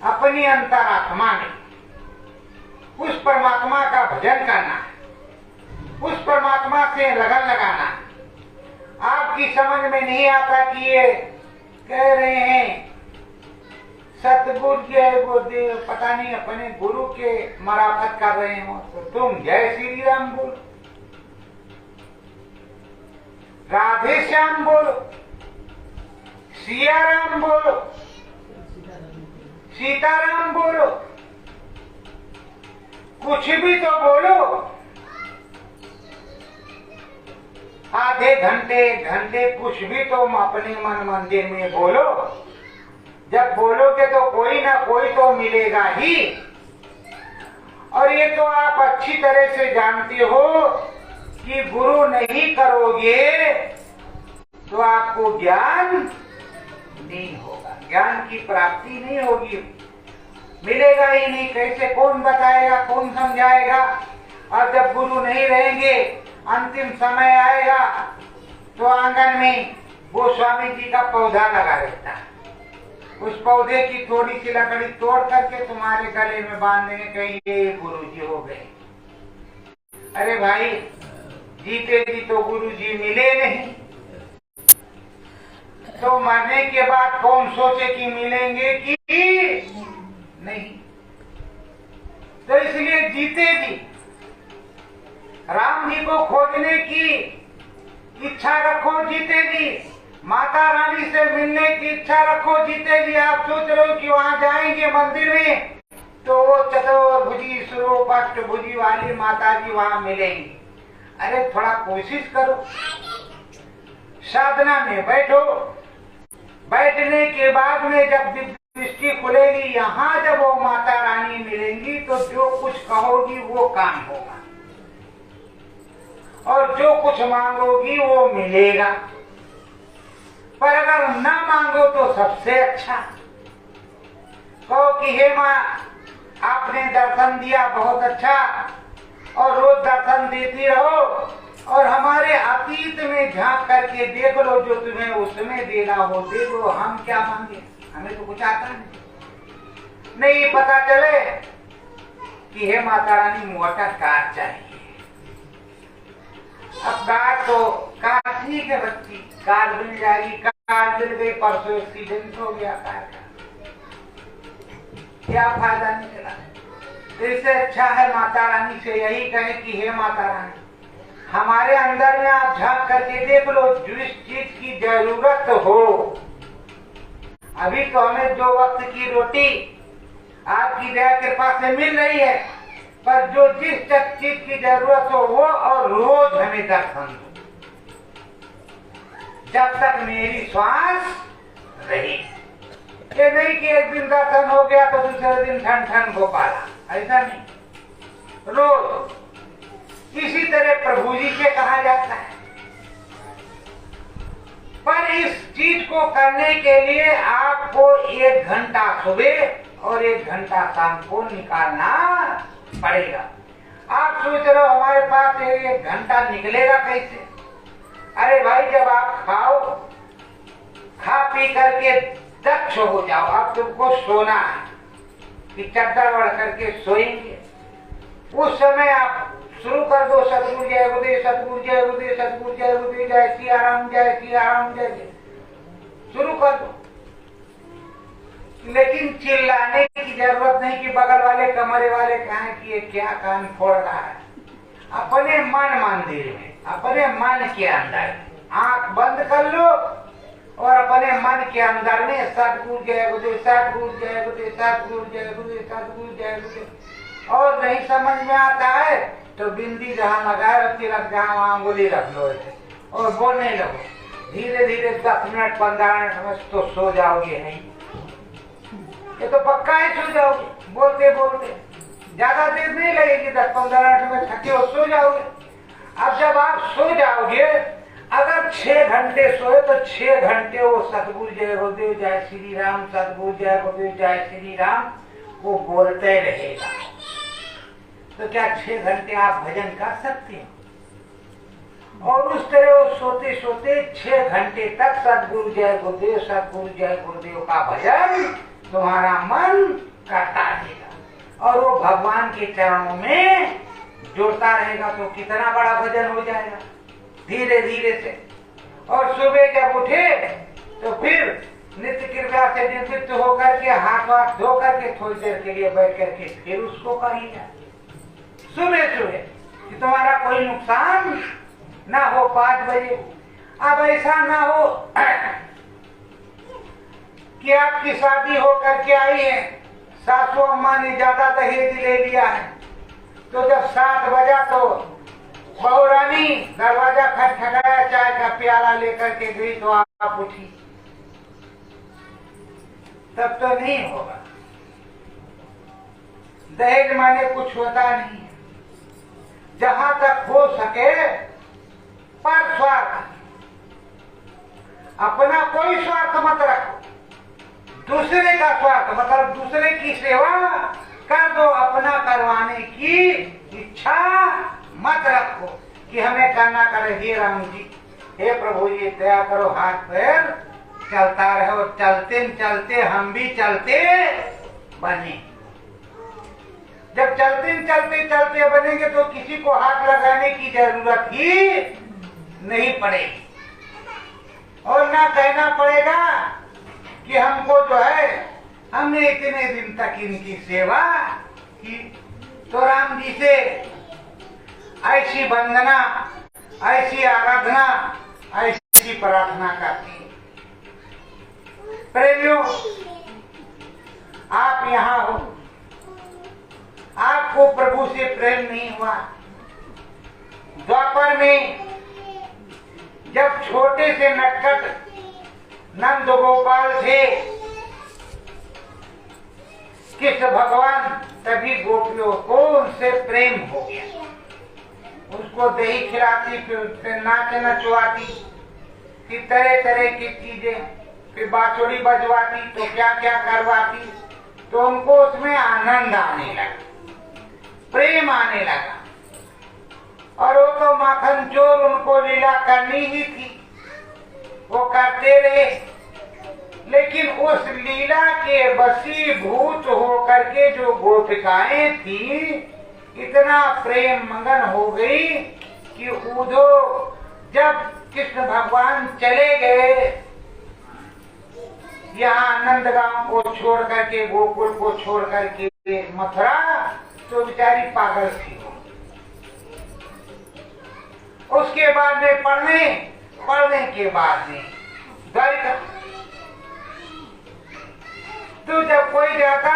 अपनी अंतरात्मा में उस परमात्मा का भजन करना, उस परमात्मा से लगन लगाना। आपकी समझ में नहीं आता कि ये कह रहे हैं सतगुरु जय गुरुदेव, पता नहीं अपने गुरु के मराफत कर रहे हो, तो तुम जय श्री राम बोलो, राधे श्याम बोलो, सिया राम बोलो, सीताराम बोलो, कुछ भी तो बोलो। आधे घंटे एक घंटे कुछ भी तुम अपने मन मंदिर में बोलो। जब बोलोगे तो कोई ना कोई तो मिलेगा ही। और ये तो आप अच्छी तरह से जानते हो कि गुरु नहीं करोगे तो आपको ज्ञान नहीं होगा, ज्ञान की प्राप्ति नहीं होगी, मिलेगा ही नहीं। कैसे, कौन बताएगा, कौन समझाएगा? और जब गुरु नहीं रहेंगे, अंतिम समय आएगा तो आंगन में गोस्वामी जी का पौधा लगा रहता है, उस पौधे की थोड़ी सी लकड़ी तोड़ करके तुम्हारे गले में बांध देंगे, कहिए गुरु जी हो गए। अरे भाई, जीते जी तो गुरु जी मिले नहीं, तो मरने के बाद कौन सोचे कि मिलेंगे कि नहीं। तो इसलिए जीते जी राम जी को खोजने की इच्छा रखो, जीते जी माता रानी से मिलने की इच्छा रखो, जीते जी। आप सोच रहे हो कि वहां जाएंगे मंदिर में तो वो चतुर्भुजी स्वरूपाष्टभुजी वाली माता जी वहां मिलेंगी। अरे थोड़ा कोशिश करो, साधना में बैठो, बैठने के बाद में जब दृष्टि खुलेगी, यहाँ जब वो माता रानी मिलेंगी तो जो कुछ कहोगी वो काम होगा, और जो कुछ मांगोगी वो मिलेगा। पर अगर न मांगो तो सबसे अच्छा, कहो कि हे माँ आपने दर्शन दिया बहुत अच्छा, और रोज दर्शन देती रहो, और हमारे अतीत में झांक करके देख लो, जो तुम्हें उसमें देना हो दे दो, हम क्या मांगे, हमें तो कुछ आता नहीं पता चले कि हे माता रानी मोटर कार चाहिए। अब कार तो कार ठीक है बच्ची, कार मिल जाएगी, कार मिल गई, परसों एक्सीडेंट हो गया कार का, क्या फायदा निकला। तो इससे अच्छा है माता रानी से यही कहे कि हे माता रानी, हमारे अंदर में आप झांक करके देख लो, जिस चीज की जरूरत हो। अभी तो हमें 2 वक्त की रोटी आपकी दया कृपा से मिल रही है, पर जो जिस चीज की जरूरत हो वो, और रोज हमें दर्शन दो, जब तक मेरी श्वास रही। ये नहीं कि एक दिन दर्शन हो गया तो दूसरे दिन ठन ठन गोपाला, ऐसा नहीं, रोज। इसी तरह प्रभु जी से कहा जाता है। पर इस चीज को करने के लिए आपको 1 घंटा सुबह और 1 घंटा शाम को निकालना पड़ेगा। आप सोच रहे हो हमारे पास 1 घंटा निकलेगा कैसे? अरे भाई, जब आप खाओ, खा पी करके दक्ष हो जाओ, अब तुमको सोना है कि चद्दर ओढ़ करके सोएंगे, उस समय आप शुरू कर दो सतगुरु जय गुरुदेव, सतगुरु जय गुरुदेव, सतगुरु जय गुरुदेव, जय सिया राम, जय सिया राम, जय जय, शुरू कर दो। लेकिन चिल्लाने की जरूरत नहीं कि बगल वाले कमरे वाले कहें कि ये क्या कान फोड़ रहा है। अपने मन मंदिर में, अपने मन के अंदर आंख बंद कर लो और अपने मन के अंदर में सतगुरु जय गुरुदेव, सतगुरु जय गुरुदेव, सतगुरु जय गुरुदेव, सतगुरु जय गुरुदेव। और नहीं समझ में आता है तो बिंदी जहाँ लगाए तिलक जहाँ वहाँ अंगुली रख लो और बोलने लगो, धीरे धीरे 10 मिनट 15 मिनट में तो सो जाओगे नहीं, ये तो पक्का ही सो जाओगे। बोलते बोलते ज्यादा देर नहीं लगेगी, 10-15 मिनट में थके हो सो जाओगे। अब जब आप सो जाओगे, अगर 6 घंटे सोए तो 6 घंटे वो सतगुरु जय गुरुदेव जय श्री राम, सतगुरु जय गुरुदेव जय श्री राम वो बोलते रहेगा। तो क्या 6 घंटे आप भजन कर सकते हैं? और उस तरह वो सोते सोते 6 घंटे तक सतगुरु जय गुरुदेव, सतगुरु जय गुरुदेव का भजन तुम्हारा मन करता रहेगा और वो भगवान के चरणों में जुड़ता रहेगा। तो कितना बड़ा भजन हो जाएगा धीरे धीरे से। और सुबह जब उठे तो फिर नित्य कृपया से निवृत्त होकर के हाथ वाथ धो करके थोड़ी देर के लिए बैठ करके फिर उसको करिएगा सुबह सुबह, कि तुम्हारा कोई नुकसान ना हो 5 बजे। अब ऐसा ना हो कि आपकी शादी हो करके आई है, सासू अम्मा ने ज्यादा दहेज ले लिया है, तो जब 7 बजा तो बहू रानी दरवाजा खटखटाया, चाय का प्याला लेकर के गई तो आप उठी, तब तो नहीं होगा। दहेज माने कुछ होता नहीं है। जहां तक हो सके पर स्वार्थ, अपना कोई स्वार्थ मत रखो, दूसरे का स्वार्थ मतलब दूसरे की सेवा कर दो, अपना करवाने की इच्छा मत रखो कि हमें करना करे। हे राम जी, हे प्रभु जी दया करो, हाथ पैर चलता रहो, चलते चलते हम भी चलते बने। जब चलते चलते चलते बनेंगे तो किसी को हाथ लगाने की जरूरत ही नहीं पड़ेगी और ना कहना पड़ेगा कि हमको जो है हमने इतने दिन तक इनकी सेवा की। तो राम जी से ऐसी वंदना, ऐसी आराधना, ऐसी प्रार्थना करती। प्रेमियों, आप यहाँ हो, आपको प्रभु से प्रेम नहीं हुआ। द्वापर में जब छोटे से नटखट नंद गोपाल थे, कृष्ण भगवान तभी गोपियों को उनसे प्रेम हो गया। उसको दही खिलाती, फिर नाच नचवाती, फिर तरह तरह की चीजें, फिर बांसुरी बजवाती, तो क्या क्या करवाती, तो उनको उसमें आनंद आने लगा, प्रेम आने लगा। और वो तो माखन चोर, उनको लीला करनी ही थी, वो करते रहे। लेकिन उस लीला के वशीभूत होकर के जो गोपिकाएं थी, इतना प्रेम मगन हो गई कि उधो जब कृष्ण भगवान चले गए यहाँ नंदगांव को छोड़ करके, गोकुल को छोड़ करके मथुरा, तो बेचारी पागल थी। उसके बाद में पढ़ने के बाद में द्वारिका, तो जब कोई जाता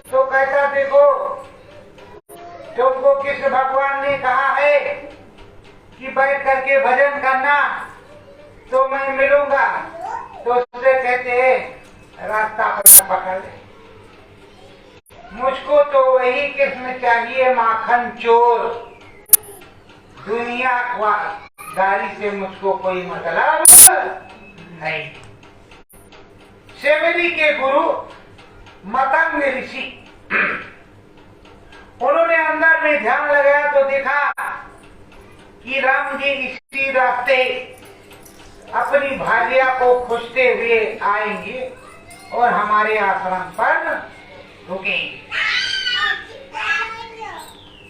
तो कहता देखो तुमको कृष्ण भगवान ने कहा है कि बैठ करके भजन करना, तो मैं मिलूंगा। तो उससे कहते हैं रास्ता पकड़ ले, मुझको तो वही कृष्ण चाहिए माखन चोर, दुनिया गाड़ी से मुझको कोई मतलब नहीं। सेवरी के गुरु मतंग ऋषि, उन्होंने अंदर में ध्यान लगाया तो देखा कि राम जी इसी रास्ते अपनी भार्या को खोजते हुए आएंगे और हमारे आश्रम पर रुकेंगे।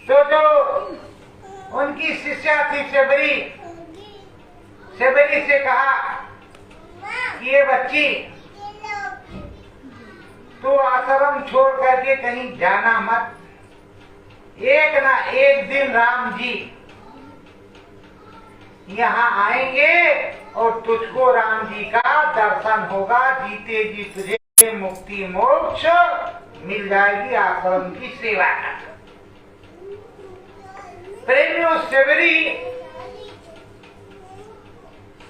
तो जो उनकी शिष्या थी सेवरी से कहा कि ये बच्ची, तू आश्रम छोड़ करके कहीं जाना मत, एक ना एक दिन राम जी यहाँ आएंगे और तुझको राम जी का दर्शन होगा, जीते जी तुझे मुक्ति मोक्ष मिल जाएगी आश्रम की सेवा कर। प्रेमियों, सेवरी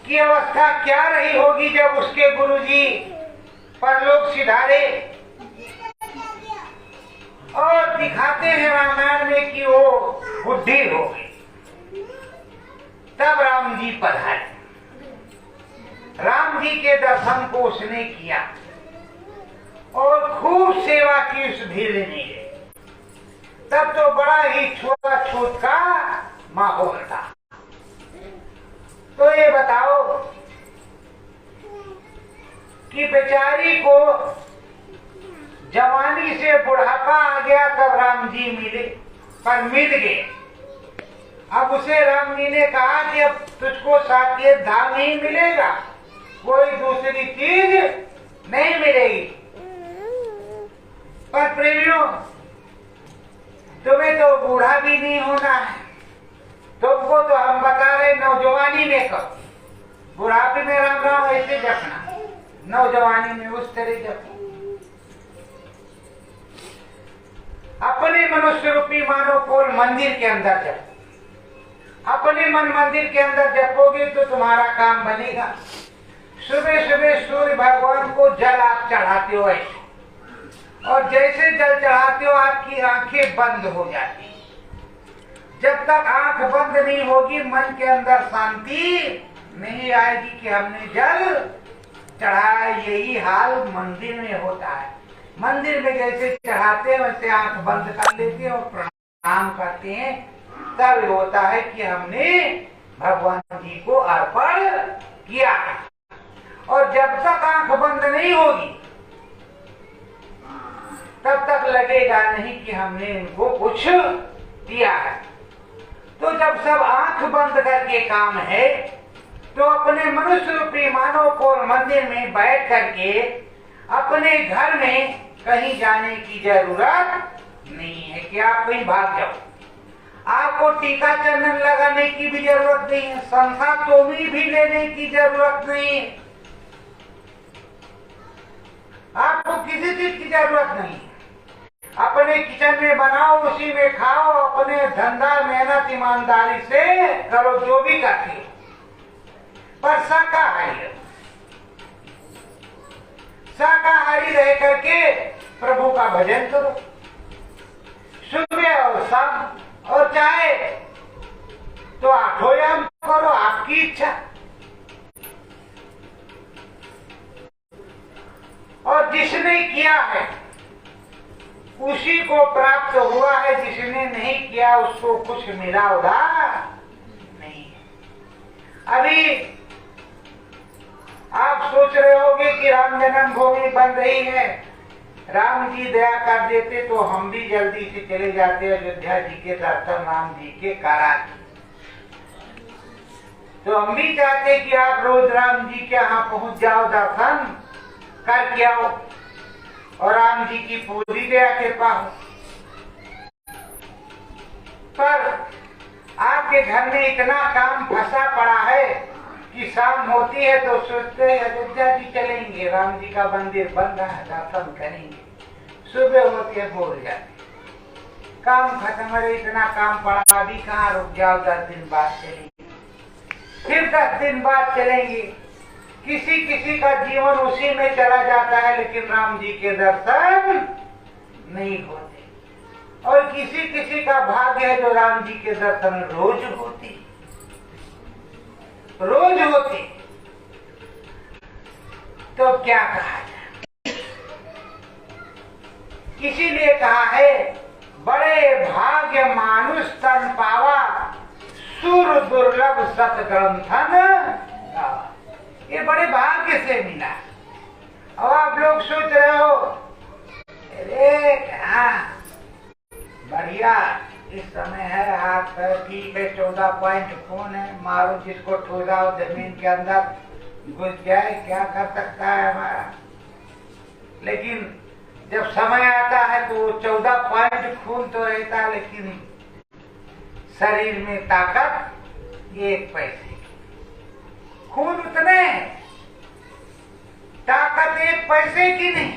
की अवस्था क्या रही होगी जब उसके गुरुजी परलोक सिधारे। और दिखाते हैं रामायण में कि वो बुद्धि हो गई। तब राम जी पधारे। राम जी के दर्शन को उसने किया और खूब सेवा की उस भीड़ ने। तब तो बड़ा ही छूत का माहौल था। तो ये बताओ कि बेचारी को जवानी से बुढ़ापा आ गया, तब राम जी मिले, पर मिल गए। अब उसे राम जी ने कहा कि अब तुझको साकेत धाम ही मिलेगा, कोई दूसरी चीज नहीं मिलेगी। पर प्रेमियों, तुम्हें तो बूढ़ा भी नहीं होना है। तुमको तो हम बता रहे नौजवानी में करो, बुढ़ापे में राम राम ऐसे जपना, नौजवानी में उस तरह जपो। अपने मनुष्य रूपी मानव पोल मंदिर के अंदर जपो। अपने मन मंदिर के अंदर जपोगे तो तुम्हारा काम बनेगा। सुबह सुबह सूर्य भगवान को जल आप चढ़ाते हो ऐसे, और जैसे जल चढ़ाते हो आपकी आंखें बंद हो जाती। जब तक आंख बंद नहीं होगी मन के अंदर शांति नहीं आएगी कि हमने जल चढ़ाया। यही हाल मंदिर में होता है। मंदिर में जैसे चढ़ाते हैं वैसे आंख बंद कर लेते हैं और प्रणाम करते हैं, तब होता है कि हमने भगवान जी को अर्पण किया। और जब तक आंख बंद नहीं होगी तब तक लगेगा नहीं कि हमने इनको कुछ दिया है। तो जब सब आंख बंद करके काम है तो अपने मनुष्य रूपी मानव को मंदिर में बैठ करके अपने घर में कहीं जाने की जरूरत नहीं है कि आप कहीं भाग जाओ। आपको टीका चंदन लगाने की भी जरूरत नहीं है, संसा तोमी भी लेने की जरूरत नहीं है, आपको किसी चीज की जरूरत नहीं है। अपने किचन में बनाओ, उसी में खाओ, अपने धंधा मेहनत ईमानदारी से करो जो भी करते हो, पर शाकाहारी शाकाहारी रह करके प्रभु का भजन करो सुबह और शाम, और चाहे तो 8 याम करो, आपकी इच्छा। और जिसने किया है उसी को प्राप्त हुआ है, जिसने नहीं किया उसको कुछ मिला उधार नहीं। अभी आप सोच रहे होंगे कि राम जन्मभूमि बन रही है, राम जी दया कर देते तो हम भी जल्दी से चले जाते अयोध्या जी के दर्शन राम जी के कराते। तो हम भी चाहते कि आप रोज राम जी के यहाँ पहुंच जाओ, दर्शन करके आओ और राम जी की पूरी दया कृपा हो। पर आपके घर में इतना काम फंसा पड़ा है कि शाम होती है तो सोचते हैं अयोध्या जी चलेंगे, राम जी का मंदिर बन रहा है, दर्शन करेंगे। सुबह होती है भूल जाते, काम खत्म है, इतना काम पड़ा, अभी कहाँ रुक जाओ, 10 दिन बाद चलेंगे, फिर 10 दिन बाद चलेंगे। किसी किसी का जीवन उसी में चला जाता है, लेकिन राम जी के दर्शन नहीं होते। और किसी किसी का भाग्य है जो राम जी के दर्शन रोज होते, रोज होते। तो क्या कहा जाए, इसीलिए कहा है बड़े भाग्य मानुष तन पावा, सुर दुर्लभ सत ग्रंथन गावा। ये बड़े भाग्य से मिला। अब आप लोग सोच रहे हो अरे हाँ बढ़िया इस समय है, आप ठीक है, 14 पॉइंट फोन है, मारो जिसको ठोदाओ जमीन के अंदर घुस जाए, क्या कर सकता है हमारा। लेकिन जब समय आता है तो 14 पॉइंट खून तो रहता है, लेकिन शरीर में ताकत 1 पैसे, खून उतने, ताकत 1 पैसे की नहीं।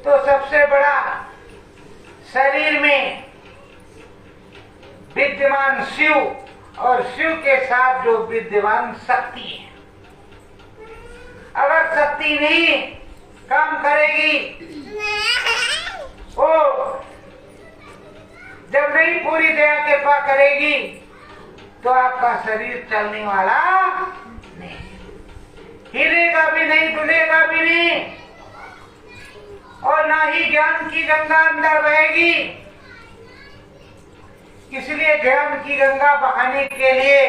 तो सबसे बड़ा शरीर में विद्यमान शिव और शिव के साथ जो विद्यमान शक्ति है। अगर शक्ति नहीं काम करेगी, वो जब नहीं पूरी दया कृपा करेगी तो आपका शरीर चलने वाला नहीं, हिलेगा भी नहीं, डुलेगा भी नहीं, और ना ही ज्ञान की गंगा अंदर बहेगी। इसलिए ज्ञान की गंगा बहाने के लिए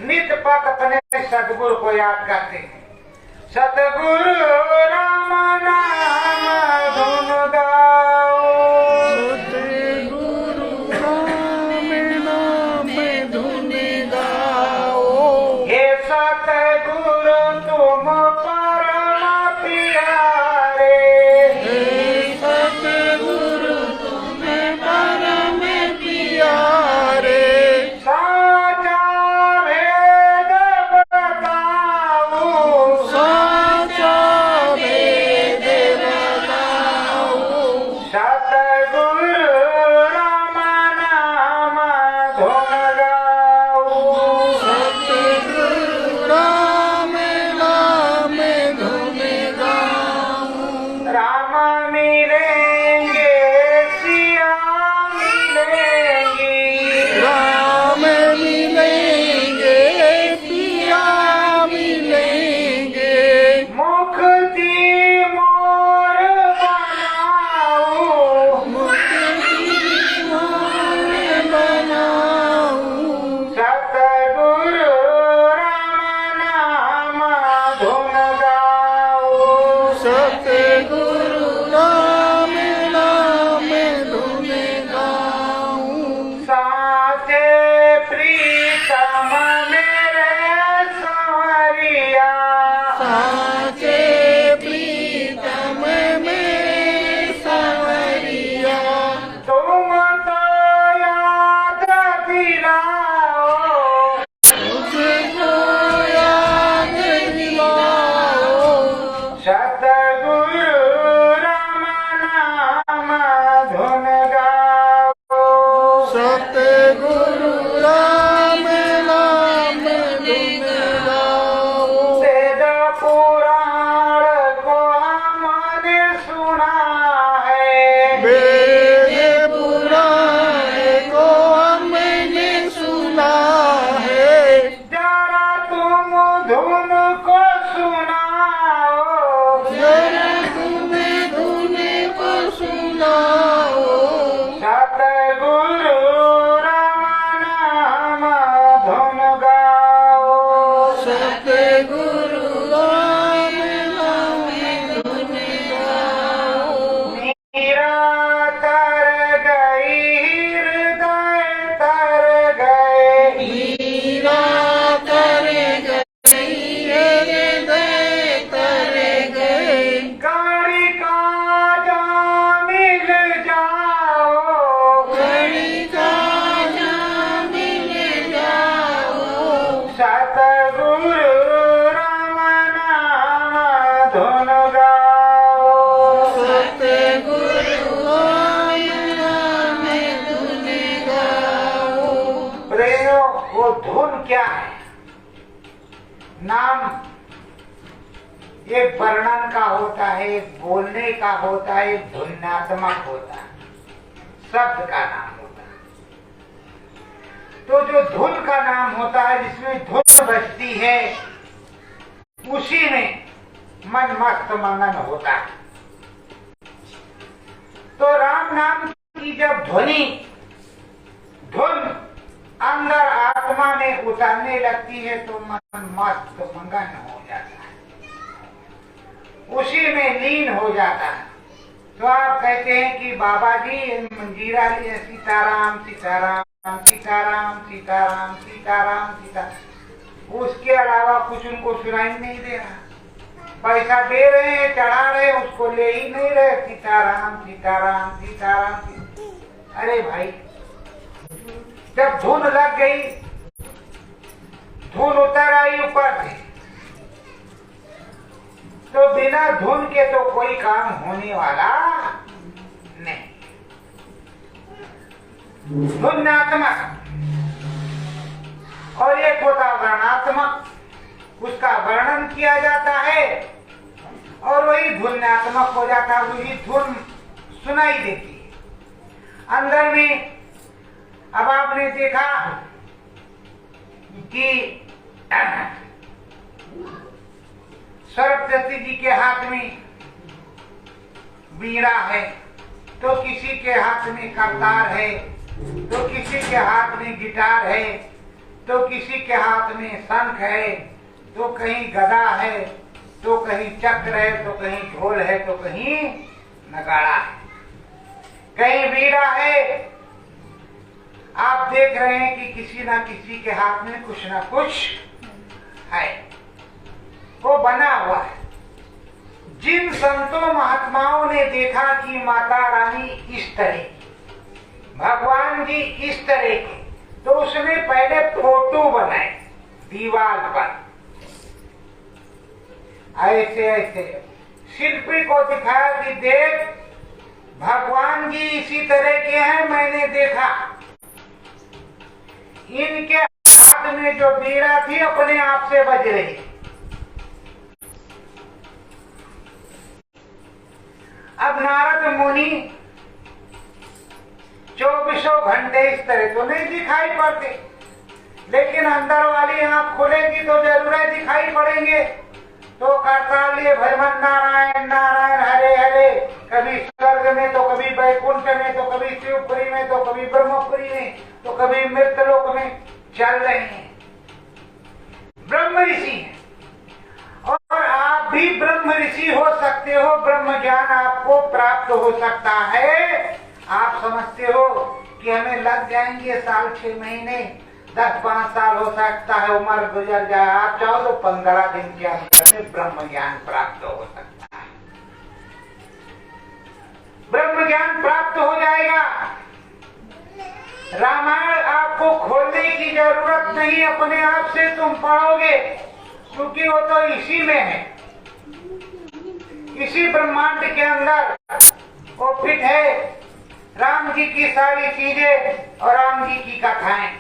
नित्य पथ अपने सतगुरु को याद करते हैं। सतगुरु राम नाम धुन गाओ, सतगुरु राम नाम धुन गाओ। हे सतगुरु तुम परम प्यारे, हे सतगुरु तुम परम प्यारे। साचा भेद बताओ, साचा भेद बताओ। सतगुरु राम नाम धुन गाओ। सतगुरु राम नाम धुन गाओ। राम मिलेंगे सिया मिलेंगी, राम मिलेंगे पिया मिलेंगे। मुक्ति मोर बनाओ, मुक्ति मोर बनाओ। सतगुरु राम नाम धुन गाओ। सतगुरु राम नाम धुन गाओ। साचे प्रीतम मेरे संवरिया, साचे प्रीतम में संवरिया। तुम तो याद दिलाओ, तुझको याद दिलाओ। सतगुरु राम नाम धुन गाओ। सतगुरु राम नाम धुन गाओ। वेद पुराण को हमने सुना है, वेद पुराण को हमने सुना है। जरा तुम धुन को सुनाओ, जरा तुम धुन को सुनाओ। सतगुरु राम नाम धुन गाओ। सतगुरु राम नाम धुन गाओ। मीरा तर गई हृदय तर गए, मीरा तर गई हृदय तर गए। गाड़ी का जा मिल जाओ, घड़ी का जा मिल जाओ। सतगुरु राम नाम धुन गाओ। सतगुरु राम नाम धुन गाओ। प्रेमियों, वो धुन क्या है? नाम एक वर्णन का होता है, एक बोलने का होता है, एक ध्वन्यात्मक होता है, शब्द का नाम होता है। तो जो धुन का नाम होता है, जिसमें धुन बजती है, उसी में मन मस्त मगन होता है। तो राम नाम की जब धुन अंदर आत्मा में उतरने लगती है तो मन मस्त मगन हो जाता है, उसी में लीन हो जाता है। तो आप कहते हैं कि बाबा जी मंजीरा लिए सीताराम सीताराम सीताराम सीताराम सीताराम सीताराम, उसके अलावा कुछ उनको सुनाई नहीं दे रहा। पैसा दे रहे हैं, चढ़ा रहे, उसको ले ही नहीं रहे, सीताराम सीताराम सीताराम सीताराम। अरे भाई, जब धुन लग गई, धुन उतर आई ऊपर से, तो बिना धुन के तो कोई काम होने वाला नहीं। धुनात्मक ध्वन्यात्मक उसका वर्णन किया जाता है और वही ध्वन्यात्मक हो जाता है, वही धुन सुनाई देती है अंदर में। अब आपने देखा कि सरस्वती जी के हाथ में वीणा है, तो किसी के हाथ में करतार है, तो किसी के हाथ में गिटार है, तो किसी के हाथ में शंख है, तो कहीं गदा है, तो कहीं चक्र है, तो कहीं ढोल है, तो कहीं नगाड़ा है, कहीं वीणा है। आप देख रहे हैं कि किसी ना किसी के हाथ में कुछ ना कुछ है, वो बना हुआ है। जिन संतों महात्माओं ने देखा कि माता रानी इस तरह की, भगवान जी इस तरह के, तो उसने पहले फोटो बनाए दीवार पर, ऐसे ऐसे शिल्पी को दिखाया कि देख भगवान जी इसी तरह के हैं, मैंने देखा। इनके हाथ में जो वीणा थी अपने आप से बज रही। अब नारद मुनि 24 घंटे इस तरह तो नहीं दिखाई पड़ते, लेकिन अंदर वाली आंख खुलेगी तो जरूर दिखाई पड़ेंगे। तो करताल लिए भजन नारायण नारायण हरे हरे, कभी स्वर्ग में तो कभी वैकुंठ में, तो कभी शिवपुरी में, तो कभी ब्रह्मपुरी में, तो कभी मृतलोक में चल रहे हैं। ब्रह्म ऋषि हैं और आप भी ब्रह्म ऋषि हो सकते हो, ब्रह्म ज्ञान आपको प्राप्त हो सकता है। आप समझते हो कि हमें लग जाएंगे 6 महीने, 10-5 साल हो सकता है, उम्र गुजर जाए, आप चाहो तो 15 दिन के अंदर में ब्रह्म ज्ञान प्राप्त हो सकता है, ब्रह्म ज्ञान प्राप्त हो जाएगा। रामायण आपको खोलने की जरूरत नहीं, अपने आप से तुम पढ़ोगे, क्योंकि वो तो इसी में है, इसी ब्रह्मांड के अंदर वो फिट है। राम जी की सारी चीजें और राम जी की कथाएं,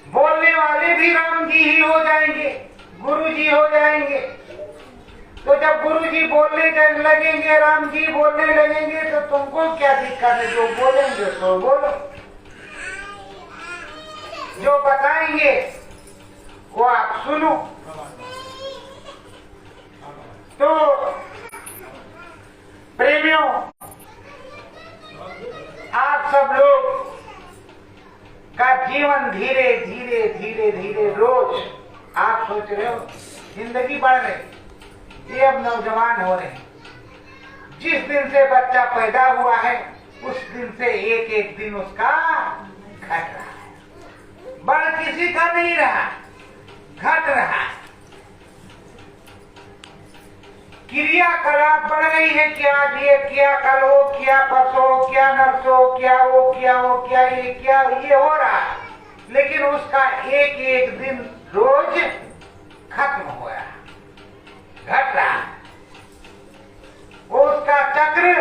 बोलने वाले भी राम जी ही हो जाएंगे, गुरु जी हो जाएंगे। तो जब गुरु जी बोलने लगेंगे, राम जी बोलने लगेंगे, तो तुमको क्या दिक्कत है? जो बोलेंगे तो बोलो, जो बताएंगे वो आप सुनो। तो प्रेमियों, आप सब लोग का जीवन धीरे धीरे धीरे धीरे रोज आप सोच रहे हो जिंदगी बढ़ रही, ये अब नौजवान हो रहे हैं। जिस दिन से बच्चा पैदा हुआ है उस दिन से एक एक दिन उसका घट रहा है, बढ़ किसी का नहीं रहा, घट रहा है। क्रियाकलाप बढ़ रही है कि आज ये किया, कल वो किया, परसों किया, नरसों किया, वो किया, वो किया, ये किया, ये हो रहा है, लेकिन उसका एक एक दिन रोज खत्म हो रहा, घट रहा है। वो उसका चक्र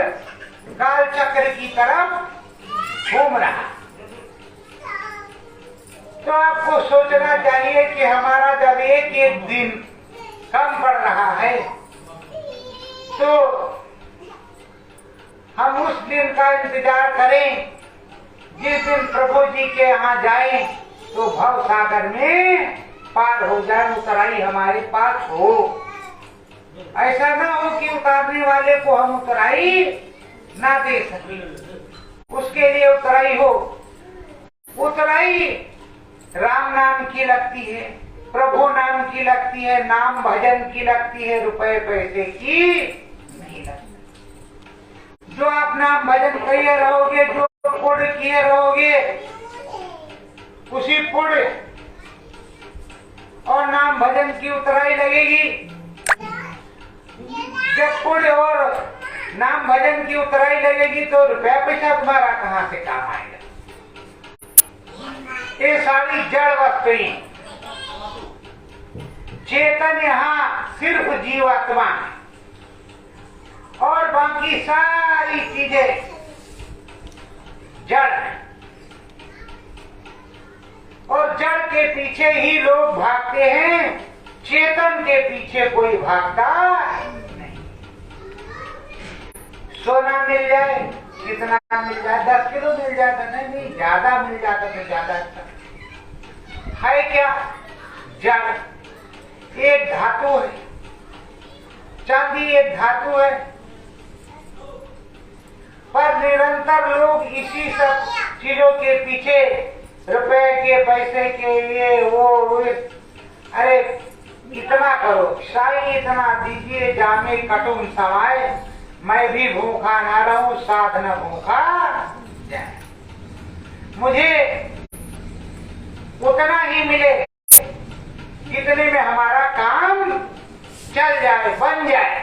काल चक्र की तरफ घूम रहा। तो आपको सोचना चाहिए कि हमारा जब एक एक दिन कम पड़ रहा है, तो हम उस दिन का इंतजार करें जिस दिन प्रभु जी के यहाँ जाएं तो भव सागर में पार हो जाए, उतराई हमारे पास हो। ऐसा ना हो कि उतारने वाले को हम उतराई ना दे सके, उसके लिए उतराई हो। उतराई राम नाम की लगती है, प्रभु नाम की लगती है, नाम भजन की लगती है, रुपए पैसे की नहीं लगती। जो आप नाम भजन किए रहोगे, जो पुण्य किए रहोगे, उसी पुण्य और नाम भजन की उतराई लगेगी। जब पुण्य और नाम भजन की उतराई लगेगी तो रुपया पैसा तुम्हारा कहाँ से काम आएगा? ये सारी जड़ वस्तुएं, चेतन यहाँ सिर्फ जीवात्मा है और बाकी सारी चीजें जड़ है। और जड़ के के पीछे ही लोग भागते हैं, चेतन के पीछे कोई भागता नहीं। सोना मिल जाए, कितना मिल जाए, 10 किलो मिल जाता, नहीं ज्यादा मिल जाता तो ज्यादा अच्छा है। क्या ज्यादा? एक धातु है, चांदी एक धातु है, पर निरंतर लोग इसी सब चीजों के पीछे, रुपए के, पैसे के, ये वो अरे इतना करो, शाही इतना दीजिए, जामे कटुम समाए, मैं भी भूखा ना रहूं, साध न भूखा जाए। मुझे उतना ही मिले जितने में हमारा काम चल जाए, बन जाए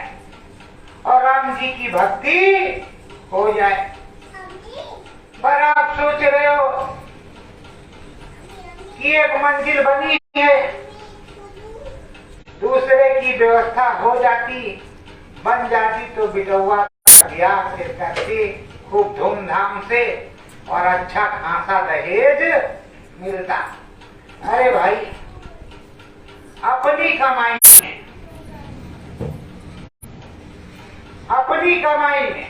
और राम जी की भक्ति हो जाए। पर आप सोच रहे हो कि एक मंजिल बनी है, दूसरे की व्यवस्था हो जाती, बन जाती तो बिटौआ ब्याह से करके खूब धूमधाम से और अच्छा खासा दहेज मिलता। अरे भाई, अपनी कमाई में, अपनी कमाई में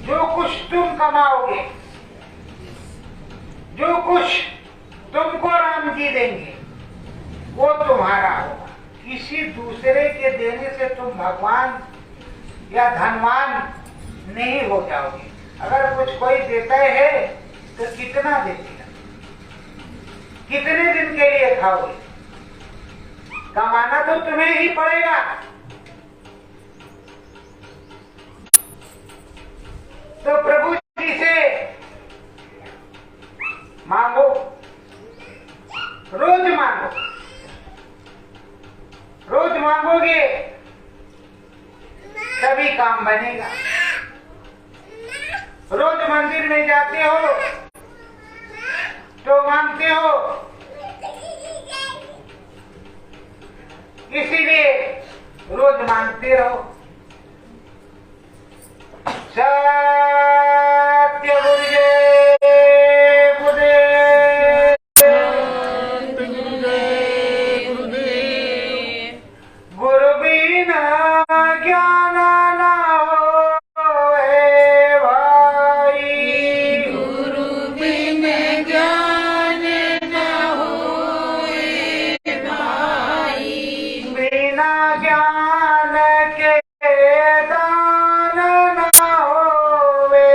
जो कुछ तुम कमाओगे, जो कुछ तुमको राम जी देंगे, वो तुम्हारा होगा। किसी दूसरे के देने से तुम भगवान या धनवान नहीं हो जाओगे। अगर कुछ कोई देता है तो कितना देगा, कितने दिन के लिए खाओगे? कमाना तो तुम्हें ही पड़ेगा। तो प्रभु जी से मांगो, रोज मांगो, रोज मांगोगे तभी काम बनेगा। रोज मंदिर में जाते हो तो मांगते हो, इसीलिए रोज मांगते रहो। सत्य गुरु बिना ज्ञान न होए भाई, गुरु बिन ज्ञान न होए भाई, बिना ज्ञान के दान न होवे,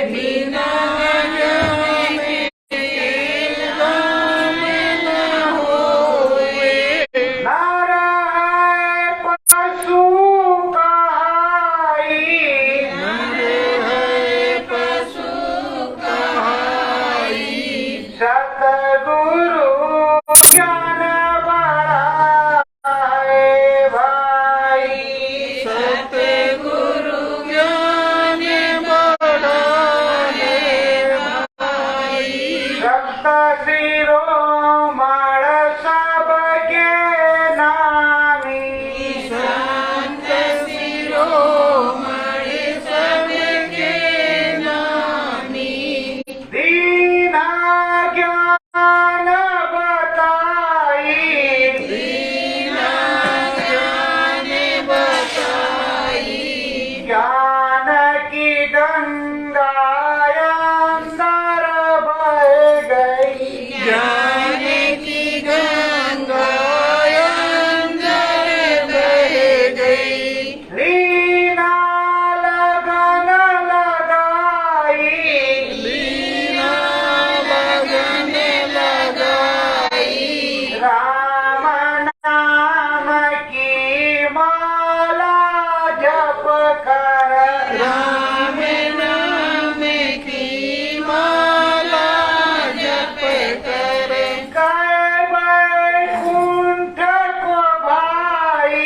बिना ज्ञान के दान न होए, नर है पशु कहाई, नर है पशु कहाई, सतगुरु ज्ञान बढ़ाए भाई, सतगुरु ज्ञान बढ़ाए भाई, सप्त शिरोमण सबके नामी, शांत शिरोमणि सबके नामी, दीना ज्ञान बताई, दीना ज्ञान बताई, ज्ञान की गंगा अंदर बह गई, ज्ञान की गंगा अंदर बह गई, लीना लगन लगाई, लीला लगन लगाई, राम नाम की माला जप कर, राम नाम की माला जप कर, गए बैकुंठ को भाई,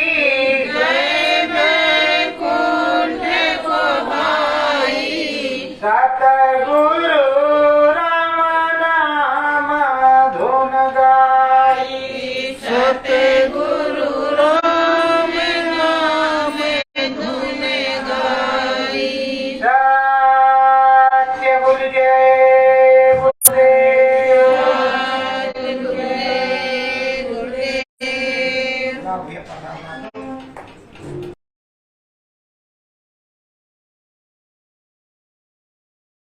जय वैकुंठ को भाई, सतगुरु राम नाम धुन गाई, सतगुरु राम नाम धुन गाई, सत्य गुरु जय गुरुदेव। लगाओ भैया प्रणाम।